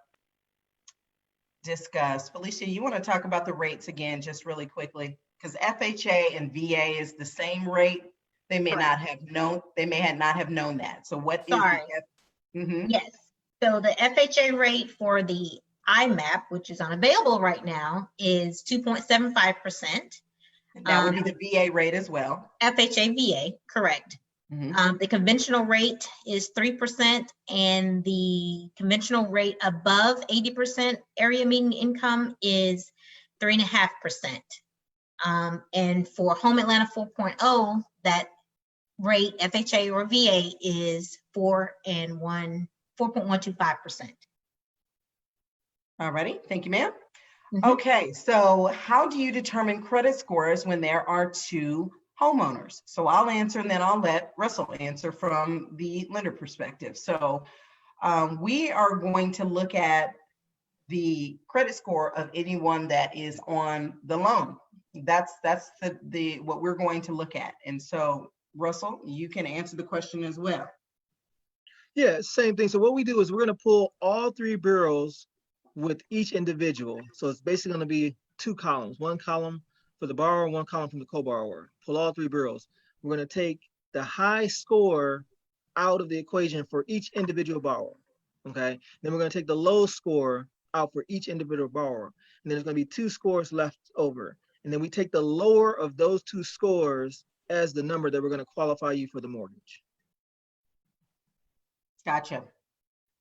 discussed. Felicia, you want to talk about the rates again, just really quickly? Because FHA and VA is the same rate. They may not have known, that. So what is Sorry. the Yes. So the FHA rate for the IMAP, which is unavailable right now, is 2.75%. That would be the VA rate as well. FHA VA, correct. The conventional rate is 3%, and the conventional rate above 80% area median income is 3.5%. And for Home Atlanta 4.0, that rate, FHA or VA, is 4.125%. All righty, thank you, ma'am. Okay, so how do you determine credit scores when there are two homeowners? So I'll answer, and then I'll let Russell answer from the lender perspective. So we are going to look at the credit score of anyone that is on the loan. That's the what we're going to look at. And so Russell, you can answer the question as well. Yeah, same thing. So what we do is we're going to pull all three bureaus with each individual. So it's basically going to be two columns, one column for the borrower, one column from the co-borrower. Pull all three bureaus. We're going to take the high score out of the equation for each individual borrower. Okay. Then we're going to take the low score out for each individual borrower. And then there's going to be two scores left over. And then we take the lower of those two scores as the number that we're going to qualify you for the mortgage. Gotcha.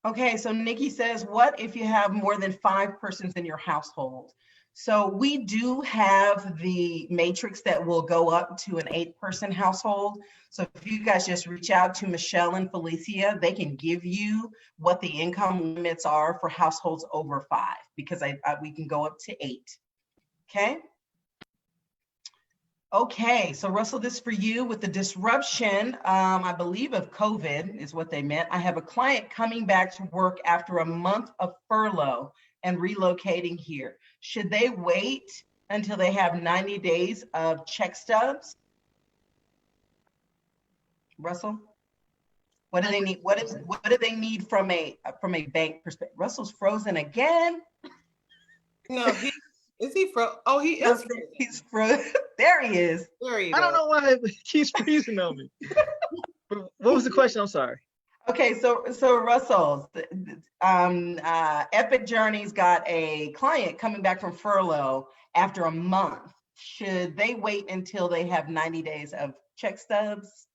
Okay, so Nikki says, what if you have more than 5 persons in your household? So we do have the matrix that will go up to an 8-person household. So if you guys just reach out to Michele and Felicia, they can give you what the income limits are for households over 5, because we can go up to 8. Okay. Okay, so Russell, this is for you. With the disruption, I believe of COVID is what they meant. I have a client coming back to work after a month of furlough and relocating here. Should they wait until they have 90 days of check stubs? Russell, what do they need? What do they need from a bank perspective? Russell's frozen again. No, is he frozen? Oh, he is. He's frozen. There he is. There you I don't go. know why it keeps freezing on me. What was the question? I'm sorry. Okay, so Russell, Epic Journey's got a client coming back from furlough after a month. Should they wait until they have 90 days of check stubs?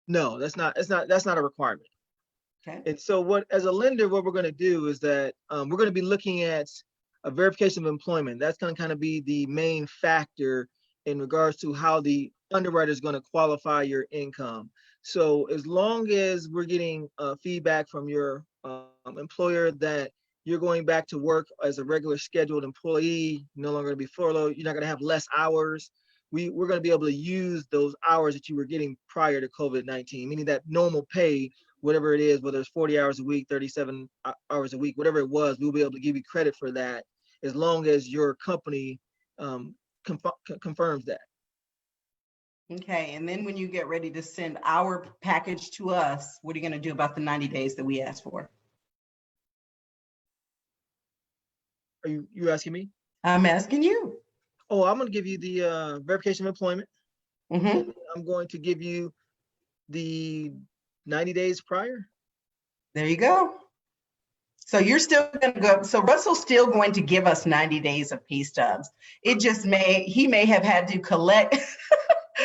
No, that's not a requirement. Okay. And so what, as a lender, what we're going to do is that we're going to be looking at a verification of employment. That's going to kind of be the main factor in regards to how the underwriter is going to qualify your income. So as long as we're getting feedback from your employer that you're going back to work as a regular scheduled employee, no longer going to be furloughed, you're not going to have less hours. We're going to be able to use those hours that you were getting prior to COVID-19, meaning that normal pay, whatever it is, whether it's 40 hours a week, 37 hours a week, whatever it was, we'll be able to give you credit for that as long as your company confirms that. Okay, and then when you get ready to send our package to us, what are you going to do about the 90 days that we asked for? Are you asking me? I'm asking you. Oh, I'm going to give you the verification of employment. Mm-hmm. I'm going to give you the 90 days prior. There you go. So you're still going to go. So Russell's still going to give us 90 days of pay stubs. It just he may have had to collect.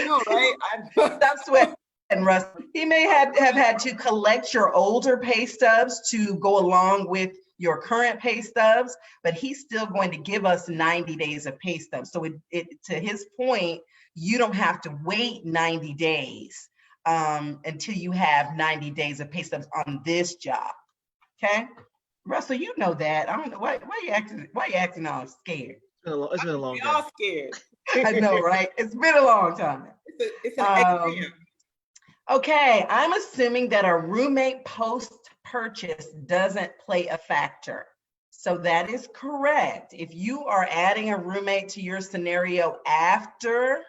No, right? Stop sweating, Russell. He may have had to collect your older pay stubs to go along with your current pay stubs, but he's still going to give us 90 days of pay stubs. So to his point, you don't have to wait 90 days until you have 90 days of pay stubs on this job. Okay, Russell, you know that. I don't know why you acting all scared. It's been a long We day. all scared. I know, right? It's been a long time. It's an exam. Okay, I'm assuming that a roommate post-purchase doesn't play a factor. So that is correct. If you are adding a roommate to your scenario after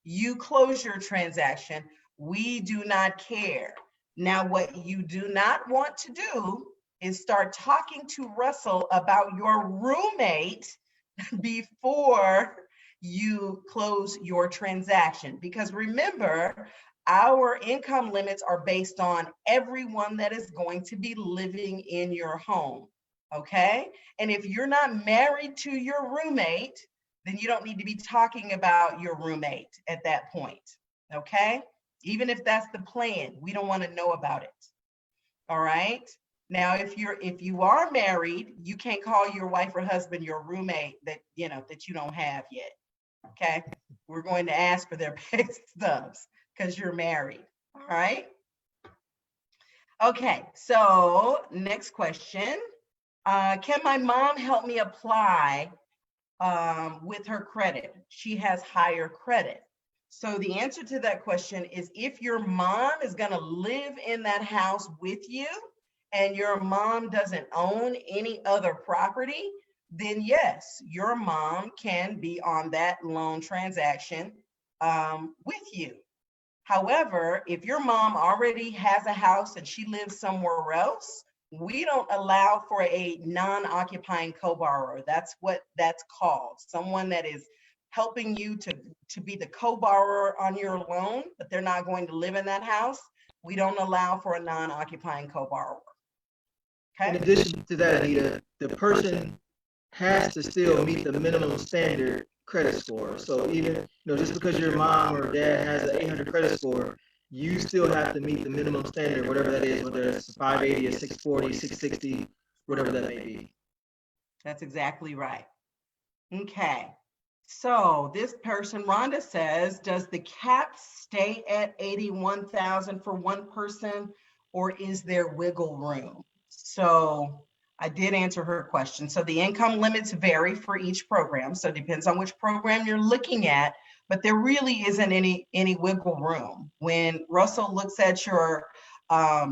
you close your transaction, we do not care. Now, what you do not want to do is start talking to Russell about your roommate before you close your transaction. Because remember, our income limits are based on everyone that is going to be living in your home, okay? And if you're not married to your roommate, then you don't need to be talking about your roommate at that point, okay? Even if that's the plan, we don't want to know about it, all right? Now, if you are married, you can't call your wife or husband your roommate that you don't have yet, okay? We're going to ask for their pay stubs because you're married, all right? Okay, so next question. Can my mom help me apply with her credit? She has higher credit. So the answer to that question is if your mom is gonna live in that house with you and your mom doesn't own any other property, then yes, your mom can be on that loan transaction with you. However, if your mom already has a house and she lives somewhere else, we don't allow for a non-occupying co-borrower. That's what that's called. Someone that is helping you to be the co-borrower on your loan, but they're not going to live in that house. We don't allow for a non-occupying co-borrower. Okay. In addition to that, Anita, the person has to still meet the minimum standard credit score. So even, just because your mom or dad has an 800 credit score, you still have to meet the minimum standard, whatever that is, whether it's 580, a 640, 660, whatever that may be. That's exactly right. Okay. So this person, Rhonda, says, does the cap stay at 81,000 for one person, or is there wiggle room? So I did answer her question. So the income limits vary for each program. So it depends on which program you're looking at, but there really isn't any wiggle room. When Russell looks at your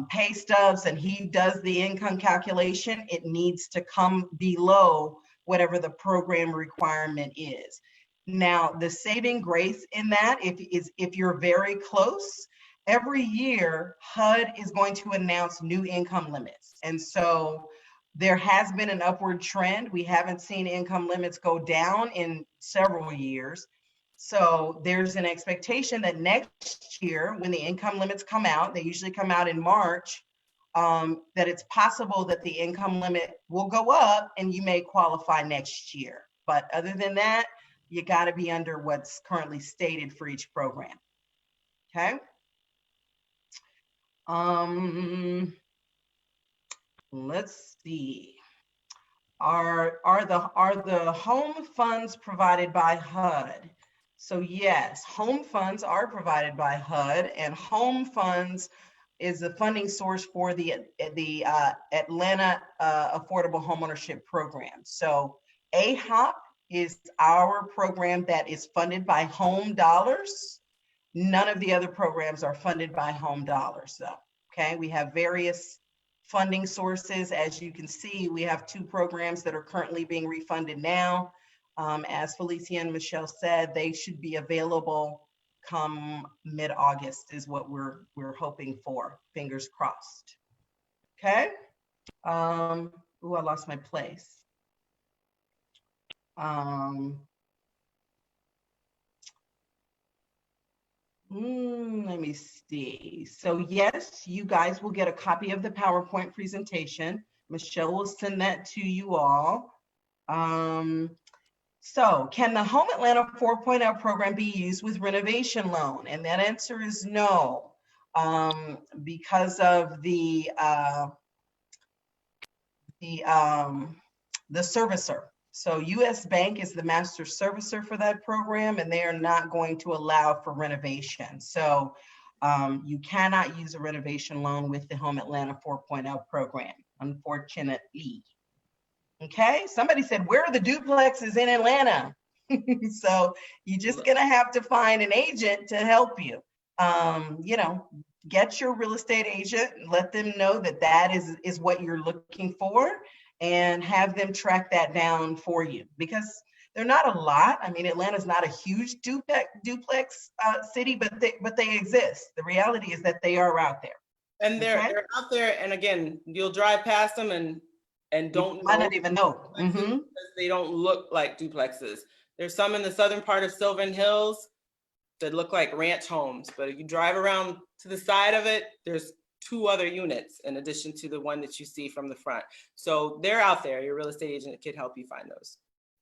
pay stubs and he does the income calculation, it needs to come below whatever the program requirement is. Now, the saving grace in that, if you're very close, every year HUD is going to announce new income limits. And so there has been an upward trend. We haven't seen income limits go down in several years. So there's an expectation that next year, when the income limits come out, they usually come out in March, that it's possible that the income limit will go up and you may qualify next year. But other than that, you got to be under what's currently stated for each program. Okay. let's see. Are the home funds provided by HUD? So yes, home funds are provided by HUD, and home funds is the funding source for the Atlanta Affordable Homeownership Program. So AHOP is our program that is funded by home dollars. None of the other programs are funded by home dollars though. Okay, we have various funding sources. As you can see, we have 2 programs that are currently being refunded now. As Felicia and Michele said, they should be available come mid-August is what we're hoping for, fingers crossed. Okay. Ooh, I lost my place. Let me see. So yes, you guys will get a copy of the PowerPoint presentation. Michele will send that to you all. So can the Home Atlanta 4.0 program be used with renovation loan? And that answer is no, because of the servicer. So US Bank is the master servicer for that program, and they are not going to allow for renovation. So you cannot use a renovation loan with the Home Atlanta 4.0 program, unfortunately. Okay, somebody said, where are the duplexes in Atlanta? So you're just gonna have to find an agent to help you. You know, get your real estate agent, let them know that that is what you're looking for, and have them track that down for you, because they're not a lot. I mean, Atlanta's not a huge duplex city, but they exist. The reality is that they are out there. And they're Okay? they're out there, and again, you'll drive past them and don't might know not even know. because they don't look like duplexes. There's some in the southern part of Sylvan Hills that look like ranch homes, but if you drive around to the side of it, there's 2 other units in addition to the one that you see from the front. So they're out there. Your real estate agent can help you find those.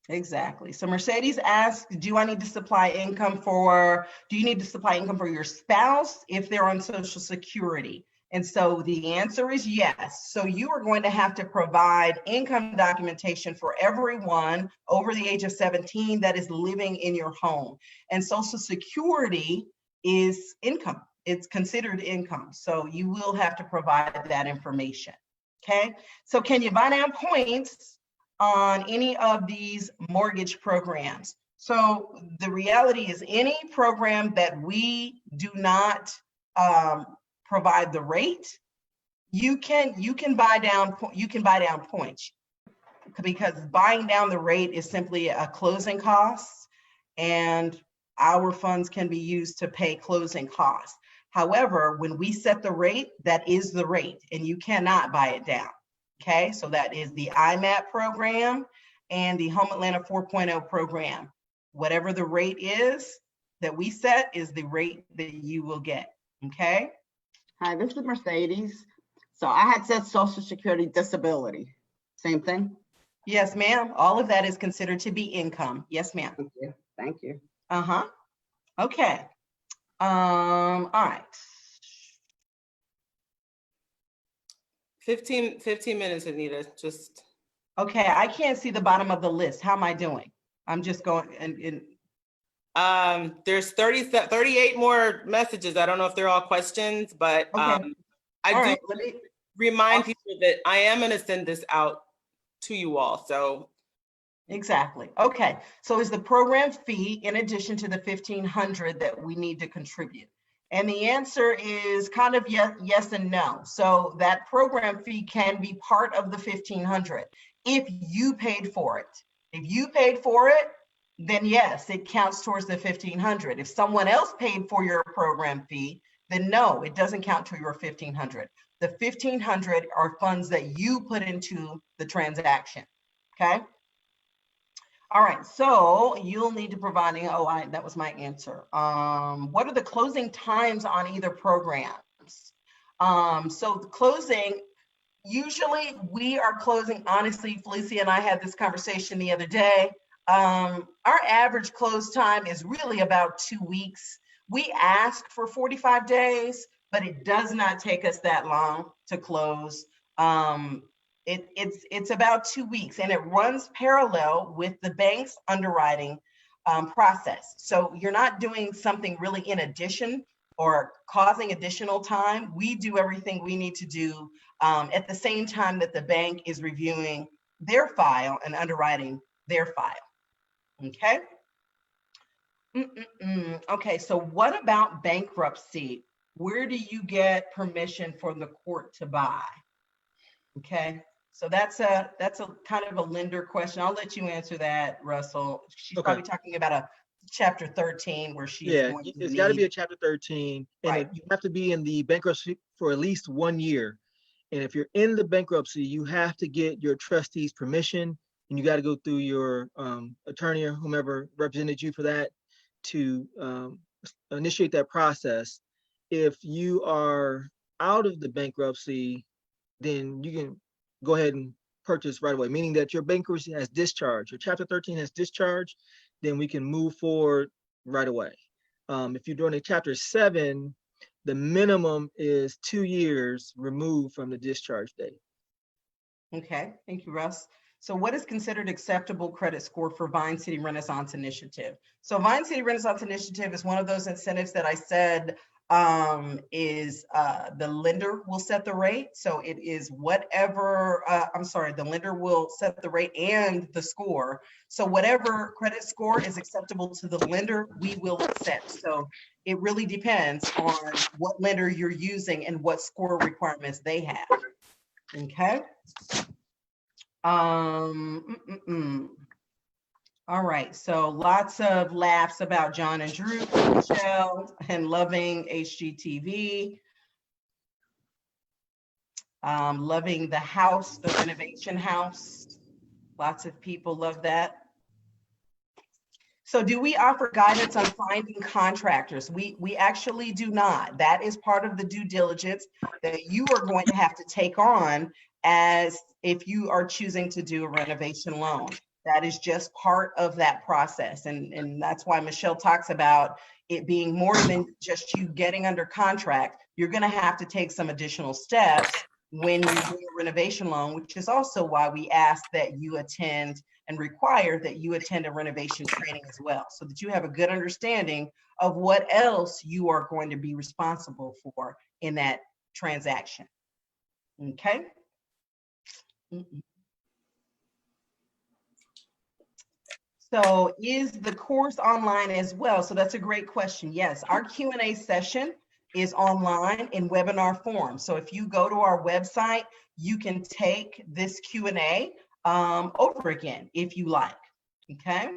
Exactly. So Mercedes asked, do you need to supply income for your spouse if they're on Social Security? And so the answer is yes. So you are going to have to provide income documentation for everyone over the age of 17 that is living in your home. And Social Security is income. It's considered income. So you will have to provide that information. Okay. So can you buy down points on any of these mortgage programs? So the reality is any program that we do not provide the rate, you can buy down points, because buying down the rate is simply a closing cost, and our funds can be used to pay closing costs. However, when we set the rate, that is the rate, and you cannot buy it down. Okay, so that is the IMAP program and the Home Atlanta 4.0 program. Whatever the rate is that we set is the rate that you will get. Okay. Hi, this is Mercedes. So I had said Social Security disability. Same thing? Yes, ma'am. All of that is considered to be income. Yes, ma'am. Thank you. Thank you. Uh-huh. Okay. All right. 15 minutes, Anita, just. Okay, I can't see the bottom of the list. How am I doing? I'm just going and There's 38 more messages. I don't know if they're all questions, but okay. I do remind people that I am going to send this out to you all. So exactly. Okay. So is the program fee in addition to the $1,500 that we need to contribute? And the answer is kind of yes and no. So that program fee can be part of the $1,500 if you paid for it. If you paid for it, then yes, it counts towards the $1,500. If someone else paid for your program fee, then no, it doesn't count to your $1,500. The $1,500 are funds that you put into the transaction. Okay. All right, so you'll need to provide, that was my answer. What are the closing times on either programs? So the closing, usually we are closing, honestly, Felicia and I had this conversation the other day. Our average close time is really about 2 weeks. We ask for 45 days, but it does not take us that long to close. It's about 2 weeks, and it runs parallel with the bank's underwriting process. So you're not doing something really in addition or causing additional time. We do everything we need to do at the same time that the bank is reviewing their file and underwriting their file. Okay. Okay, so what about bankruptcy? Where do you get permission from the court to buy? Okay, so that's a kind of a lender question. I'll let you answer that, Russell. She's Okay. probably talking about a chapter 13 where she's Yeah, going to it's got to be need. a chapter 13, and Right. you have to be in the bankruptcy for at least 1 year. And if you're in the bankruptcy, you have to get your trustee's permission, and you got to go through your attorney or whomever represented you for that to initiate that process. If you are out of the bankruptcy, then you can go ahead and purchase right away, meaning that your bankruptcy has discharged, your chapter 13 has discharged, then we can move forward right away. If you're doing a chapter 7, the minimum is 2 years removed from the discharge date. Okay, thank you, Russ. So what is considered acceptable credit score for Vine City Renaissance Initiative? So Vine City Renaissance Initiative is one of those incentives that I said the lender will set the rate. So it is whatever, the lender will set the rate and the score. So whatever credit score is acceptable to the lender, we will accept. So it really depends on what lender you're using and what score requirements they have. Okay. All right, so lots of laughs about John and Drew, Michele, and loving HGTV. Loving the house, the renovation house. Lots of people love that. So do we offer guidance on finding contractors? We actually do not. That is part of the due diligence that you are going to have to take on as if you are choosing to do a renovation loan. That is just part of that process. And that's why Michele talks about it being more than just you getting under contract. You're going to have to take some additional steps when you do a renovation loan, which is also why we ask that you attend and require that you attend a renovation training as well, so that you have a good understanding of what else you are going to be responsible for in that transaction. Okay. So is the course online as well? So that's a great question. Yes, our Q&A session is online in webinar form. So if you go to our website, you can take this Q&A over again if you like. Okay.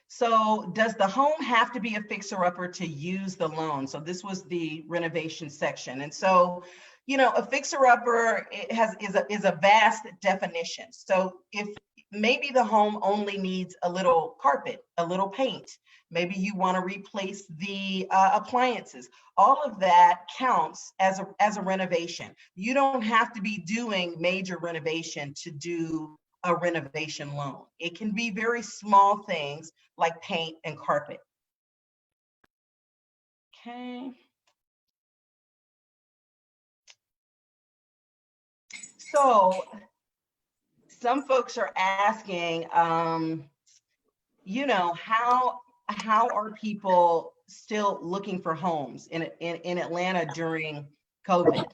So does the home have to be a fixer-upper to use the loan? So this was the renovation section. And so, you know, a fixer-upper is a vast definition. So if maybe the home only needs a little carpet, a little paint, maybe you want to replace the appliances, all of that counts as a renovation. You don't have to be doing major renovation to do a renovation loan. It can be very small things like paint and carpet. Okay. So some folks are asking, you know, how are people still looking for homes in Atlanta during COVID?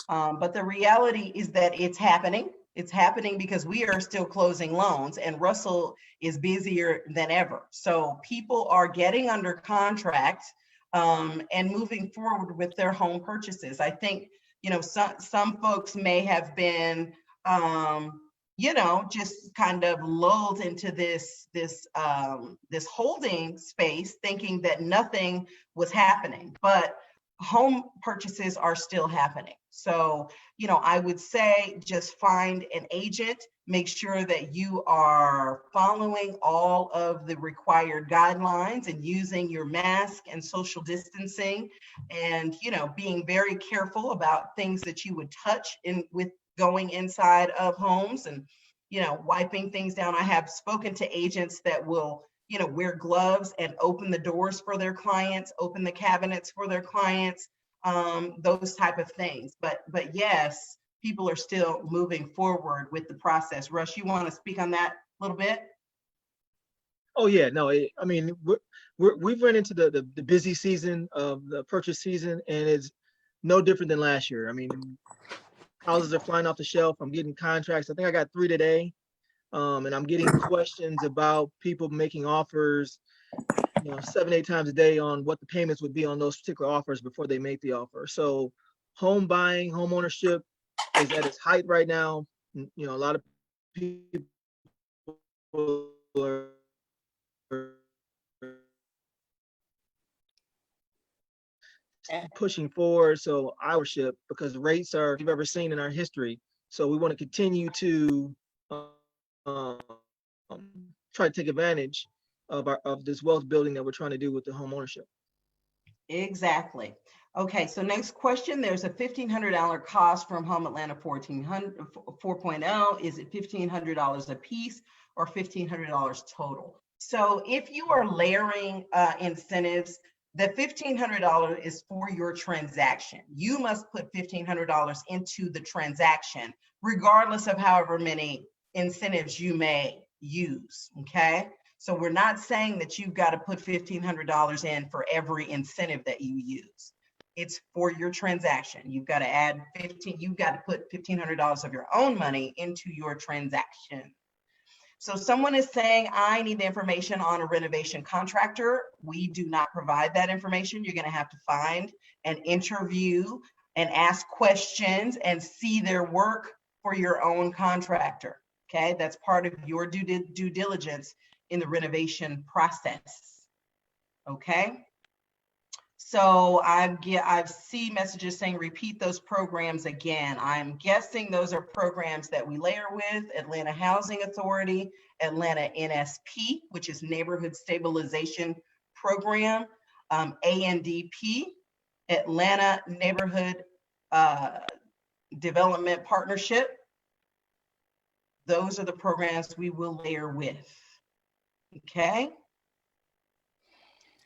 But the reality is that it's happening. It's happening because we are still closing loans and Russell is busier than ever. So people are getting under contract and moving forward with their home purchases. I think, you know, some folks may have been, you know, just kind of lulled into this holding space, thinking that nothing was happening, but home purchases are still happening. So, you know, I would say just find an agent, make sure that you are following all of the required guidelines and using your mask and social distancing and, you know, being very careful about things that you would touch with going inside of homes and, you know, wiping things down. I have spoken to agents that will, you know, wear gloves and open the doors for their clients, open the cabinets for their clients, those type of things. But yes, people are still moving forward with the process. Russ, you want to speak on that a little bit? Oh yeah, no, I mean, we've run into the busy season of the purchase season, and it's no different than last year. I mean, houses are flying off the shelf. I'm getting contracts. I think I got 3 today. And I'm getting questions about people making offers, 7, 8 times a day on what the payments would be on those particular offers before they make the offer. So home buying, home ownership is at its height right now. A lot of people are pushing forward. So our ship, because rates are we've ever seen in our history. So we want to continue to um, try to take advantage of this wealth building that we're trying to do with the home ownership. Exactly. Okay, so next question. There's a $1,500 cost from Home Atlanta 4.0. Is it $1,500 a piece or $1,500 total? So if you are layering incentives, the $1,500 is for your transaction. You must put $1,500 into the transaction, regardless of however many incentives you may use, okay? So we're not saying that you've got to put $1,500 in for every incentive that you use. It's for your transaction. You've got to you've got to put $1,500 of your own money into your transaction. So someone is saying, I need the information on a renovation contractor. We do not provide that information. You're going to have to find and interview and ask questions and see their work for your own contractor. Okay, that's part of your due diligence in the renovation process. Okay, so I see messages saying repeat those programs again. I'm guessing those are programs that we layer with: Atlanta Housing Authority, Atlanta NSP, which is Neighborhood Stabilization Program, ANDP, Atlanta Neighborhood Development Partnership. Those are the programs we will layer with. Okay.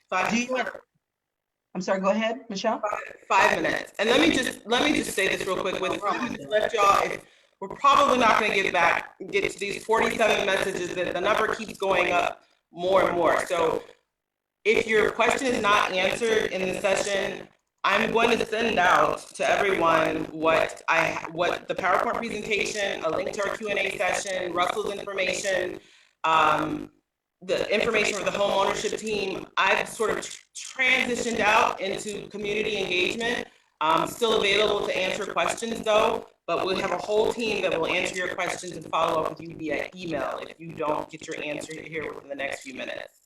I'm sorry, go ahead, Michelle. 5 minutes. And let me just say this real quick. With y'all, we're probably not going to get to these 47 messages. That the number keeps going up more and more. So if your question is not answered in the session, I'm going to send out to everyone what the PowerPoint presentation, a link to our Q&A session, Russell's information, the information for the home ownership team. I've sort of transitioned out into community engagement. Still available to answer questions though, but we'll have a whole team that will answer your questions and follow up with you via email if you don't get your answer here within the next few minutes.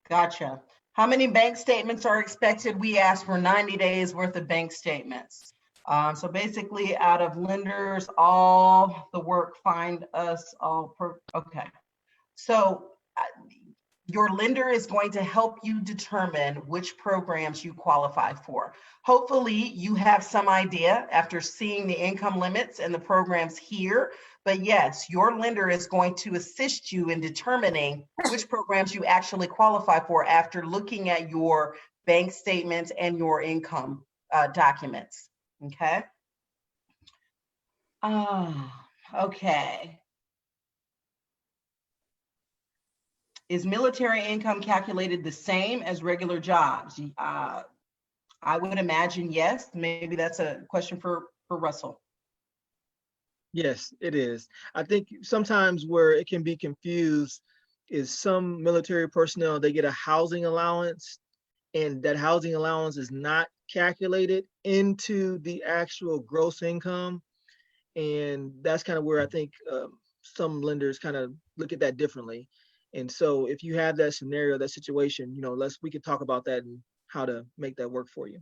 Gotcha. How many bank statements are expected? We asked for 90 days worth of bank statements. So basically out of lenders, all the work, find us all, okay. So your lender is going to help you determine which programs you qualify for. Hopefully you have some idea after seeing the income limits and the programs here, but yes, your lender is going to assist you in determining which programs you actually qualify for after looking at your bank statements and your income documents, okay? Okay. Is military income calculated the same as regular jobs? I would imagine yes. Maybe that's a question for Russell. Yes, it is. I think sometimes where it can be confused is some military personnel, they get a housing allowance, and that housing allowance is not calculated into the actual gross income. And that's kind of where I think some lenders kind of look at that differently. And so if you have that scenario, that situation, we could talk about that and how to make that work for you.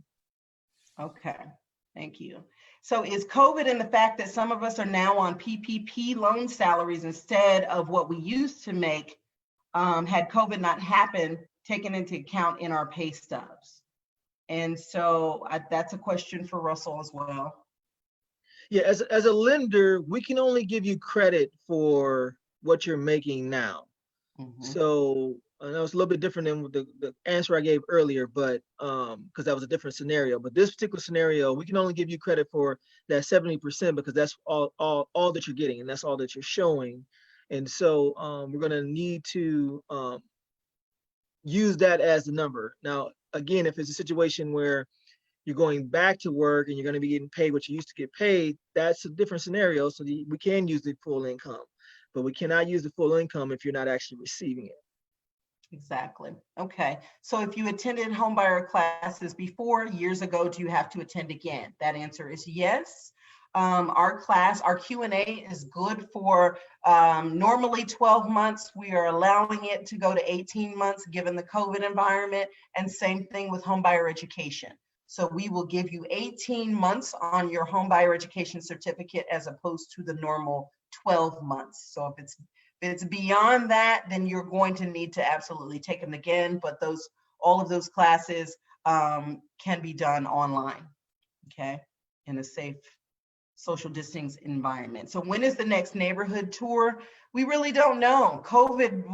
Okay, thank you. So is COVID and the fact that some of us are now on PPP loan salaries instead of what we used to make, had COVID not happened, taken into account in our pay stubs? And so that's a question for Russell as well. Yeah, as a lender, we can only give you credit for what you're making now. Mm-hmm. So I know it's a little bit different than the answer I gave earlier, but because that was a different scenario. But this particular scenario, we can only give you credit for that 70% because that's all that you're getting, and that's all that you're showing. And so we're gonna need to use that as the number. Now, again, if it's a situation where you're going back to work and you're going to be getting paid what you used to get paid, that's a different scenario. So we can use the full income, but we cannot use the full income if you're not actually receiving it. Exactly. Okay. So if you attended homebuyer classes before years ago, do you have to attend again? That answer is yes. Our Q&A is good for normally 12 months. We are allowing it to go to 18 months given the COVID environment, and same thing with homebuyer education. So we will give you 18 months on your homebuyer education certificate as opposed to the normal 12 months. So if it's beyond that, then you're going to need to absolutely take them again, but all of those classes can be done online, okay, in a safe social distancing environment. So when is the next neighborhood tour? We really don't know. COVID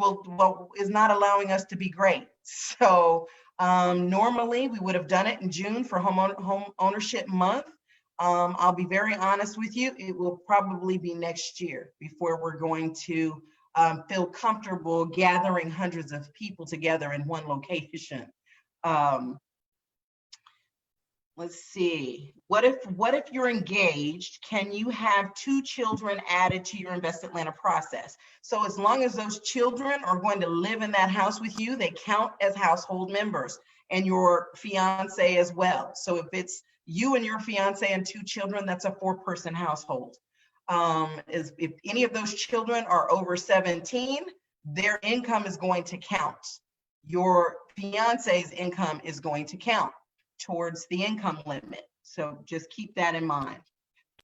is not allowing us to be great. So normally we would have done it in June for home ownership month. I'll be very honest with you, it will probably be next year before we're going to feel comfortable gathering hundreds of people together in one location. Let's see. What if you're engaged? Can you have 2 children added to your Invest Atlanta process? So as long as those children are going to live in that house with you, they count as household members, and your fiance as well. So if it's you and your fiance and 2 children, that's a 4-person household. If any of those children are over 17, their income is going to count. Your fiance's income is going to count towards the income limit. So just keep that in mind.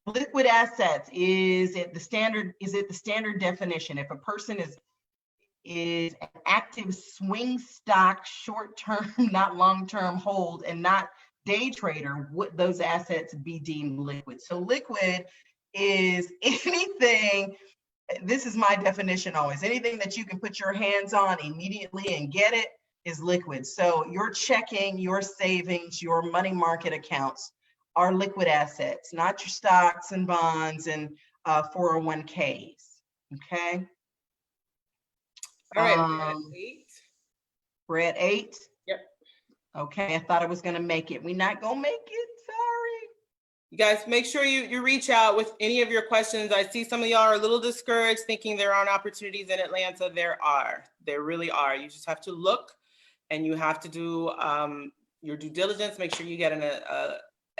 Liquid assets, is it the standard definition? If a person is an active swing stock, short-term, not long-term hold, and not day trader, would those assets be deemed liquid? So liquid is anything, this is my definition always, anything that you can put your hands on immediately and get it is liquid. So your checking, your savings, your money market accounts are liquid assets, not your stocks and bonds and 401ks. Okay. All right, we're at 8. We're at 8. Yep. Okay, I thought I was gonna make it. We're not gonna make it, sorry. You guys, make sure you reach out with any of your questions. I see some of y'all are a little discouraged thinking there aren't opportunities in Atlanta. There really are. You just have to look, and you have to do your due diligence. Make sure you get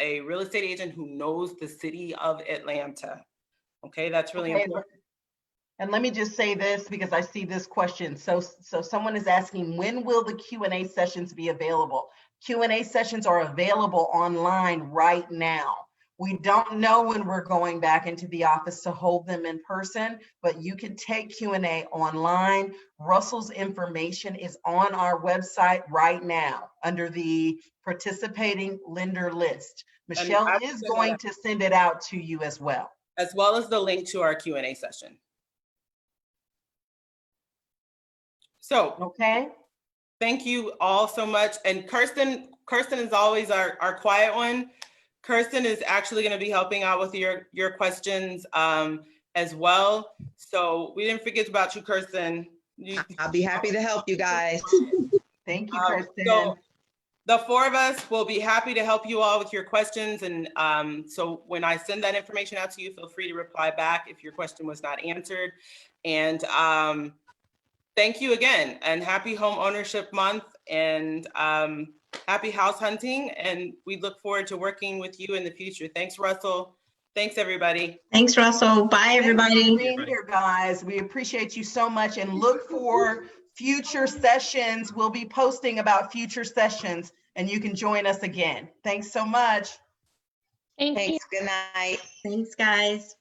a real estate agent who knows the city of Atlanta. Okay, that's really important. And let me just say this because I see this question. So someone is asking, when will the Q&A sessions be available? Q&A sessions are available online right now. We don't know when we're going back into the office to hold them in person, but you can take Q&A online. Russell's information is on our website right now under the participating lender list. Michelle is going to send it out to you as well. As well as the link to our Q&A session. So, okay. Thank you all so much. And Kirsten is always our quiet one. Kirsten is actually going to be helping out with your questions as well. So we didn't forget about you, Kirsten. I'll be happy to help you guys. Thank you, Kirsten. So the 4 of us will be happy to help you all with your questions. And so when I send that information out to you, feel free to reply back if your question was not answered. And thank you again, and happy home ownership month, and happy house hunting. And we look forward to working with you in the future. Thanks, Russell. Thanks, everybody. Thanks, Russell. Bye, everybody. Thanks for being here, guys. We appreciate you so much, and look for future sessions. We'll be posting about future sessions, and you can join us again. Thanks so much. Thank you. Thanks. Good night. Thanks, guys.